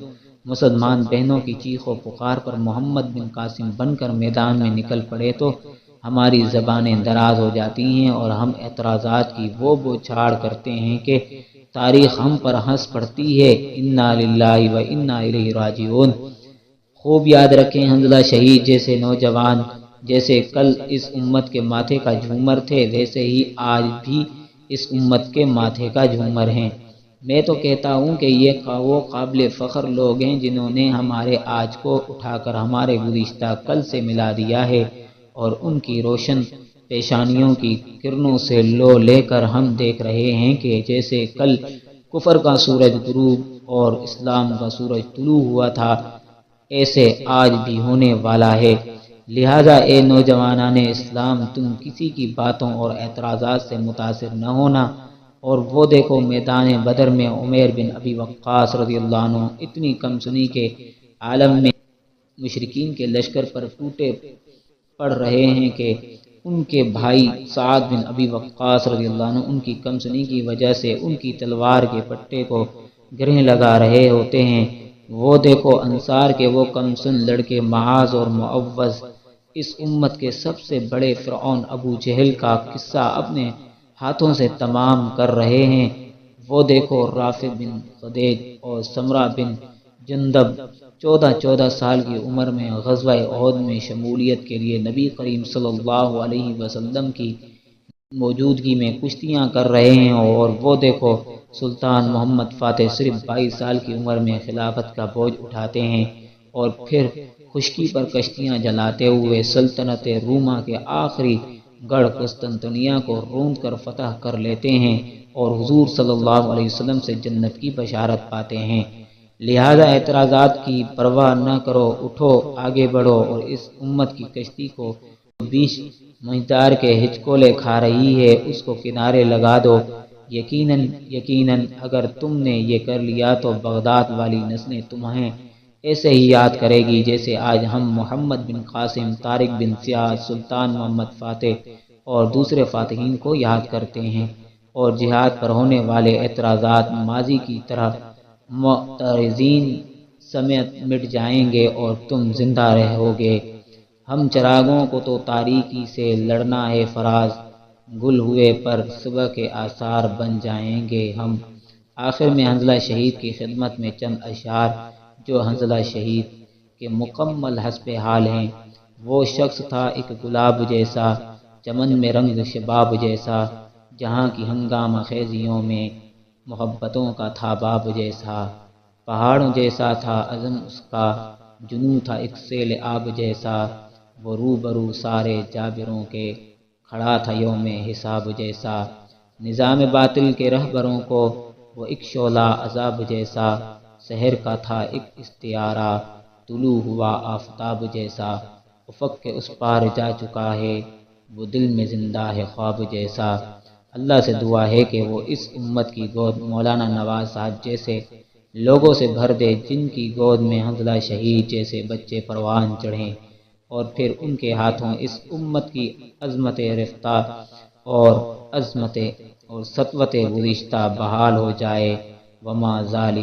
مسلمان بہنوں کی چیخ و پکار پر محمد بن قاسم بن کر میدان میں نکل پڑے تو ہماری زبانیں دراز ہو جاتی ہیں اور ہم اعتراضات کی وہ بوچھاڑ کرتے ہیں کہ تاریخ ہم پر ہنس پڑتی ہے۔ انا للہ و انا الیہ راجعون۔ خوب یاد رکھیں، حنظلہ شہید جیسے نوجوان جیسے کل اس امت کے ماتھے کا جھومر تھے، ویسے ہی آج بھی اس امت کے ماتھے کا جھومر ہیں۔ میں تو کہتا ہوں کہ یہ وہ قابل فخر لوگ ہیں جنہوں نے ہمارے آج کو اٹھا کر ہمارے گزشتہ کل سے ملا دیا ہے، اور ان کی روشن پیشانیوں کی کرنوں سے لو لے کر ہم دیکھ رہے ہیں کہ جیسے کل کفر کا سورج غروب اور اسلام کا سورج طلوع ہوا تھا، ایسے آج بھی ہونے والا ہے۔ لہذا اے نوجوانان اسلام، تم کسی کی باتوں اور اعتراضات سے متاثر نہ ہونا، اور وہ دیکھو میدان بدر میں عمیر بن ابی وقاص رضی اللہ عنہ اتنی کم سنی کے عالم میں مشرکین کے لشکر پر ٹوٹے پڑ رہے ہیں کہ ان کے بھائی سعد بن ابی وقاص رضی اللہ عنہ ان کی کم سنی کی وجہ سے ان کی تلوار کے پٹے کو گرہیں لگا رہے ہوتے ہیں۔ وہ دیکھو انصار کے وہ کم سن لڑکے معاذ اور معوذ اس امت کے سب سے بڑے فرعون ابو جہل کا قصہ اپنے ہاتھوں سے تمام کر رہے ہیں۔ وہ دیکھو رافع بن خدیج اور سمرہ بن جندب 14 سال کی عمر میں غزوہ احد میں شمولیت کے لیے نبی کریم صلی اللہ علیہ وسلم کی موجودگی میں کشتیاں کر رہے ہیں، اور وہ دیکھو سلطان محمد فاتح صرف 22 سال کی عمر میں خلافت کا بوجھ اٹھاتے ہیں، اور پھر خشکی پر کشتیاں جلاتے ہوئے سلطنت روما کے آخری گڑھ قسطنطنیہ کو روند کر فتح کر لیتے ہیں اور حضور صلی اللہ علیہ وسلم سے جنت کی بشارت پاتے ہیں۔ لہذا اعتراضات کی پرواہ نہ کرو، اٹھو، آگے بڑھو، اور اس امت کی کشتی کو بیچ مجدار کے ہچکولے کھا رہی ہے اس کو کنارے لگا دو۔ یقیناً اگر تم نے یہ کر لیا تو بغداد والی نسلیں تمہیں ایسے ہی یاد کرے گی جیسے آج ہم محمد بن قاسم، طارق بن زیاد، سلطان محمد فاتح اور دوسرے فاتحین کو یاد کرتے ہیں، اور جہاد پر ہونے والے اعتراضات ماضی کی طرح معترضین سمیت مٹ جائیں گے اور تم زندہ رہو گے۔ ہم چراغوں کو تو تاریکی سے لڑنا ہے فراز، گل ہوئے پر صبح کے آثار بن جائیں گے ہم۔ آخر میں حنظلہ شہید کی خدمت میں چند اشعار جو حنظلہ شہید کے مکمل حسب حال ہیں۔ وہ شخص تھا ایک گلاب جیسا، چمن میں رنگ شباب جیسا، جہاں کی ہنگامہ خیزیوں میں محبتوں کا تھا باب جیسا، پہاڑوں جیسا تھا عزم اس کا، جنوں تھا ایک سیل آب جیسا، وہ روبرو سارے جابروں کے کھڑا تھا یوم حساب جیسا، نظام باطل کے رہبروں کو وہ ایک شعلہ عذاب جیسا، سحر کا تھا ایک استعارہ، طلوع ہوا آفتاب جیسا، افق کے اس پار جا چکا ہے، وہ دل میں زندہ ہے خواب جیسا۔ اللہ سے دعا ہے کہ وہ اس امت کی گود مولانا نواز صاحب جیسے لوگوں سے بھر دے، جن کی گود میں حنظلہ شہید جیسے بچے پروان چڑھیں، اور پھر ان کے ہاتھوں اس امت کی عظمت رفتہ اور عظمت اور سطوت گزشتہ بحال ہو جائے۔ وما ذالک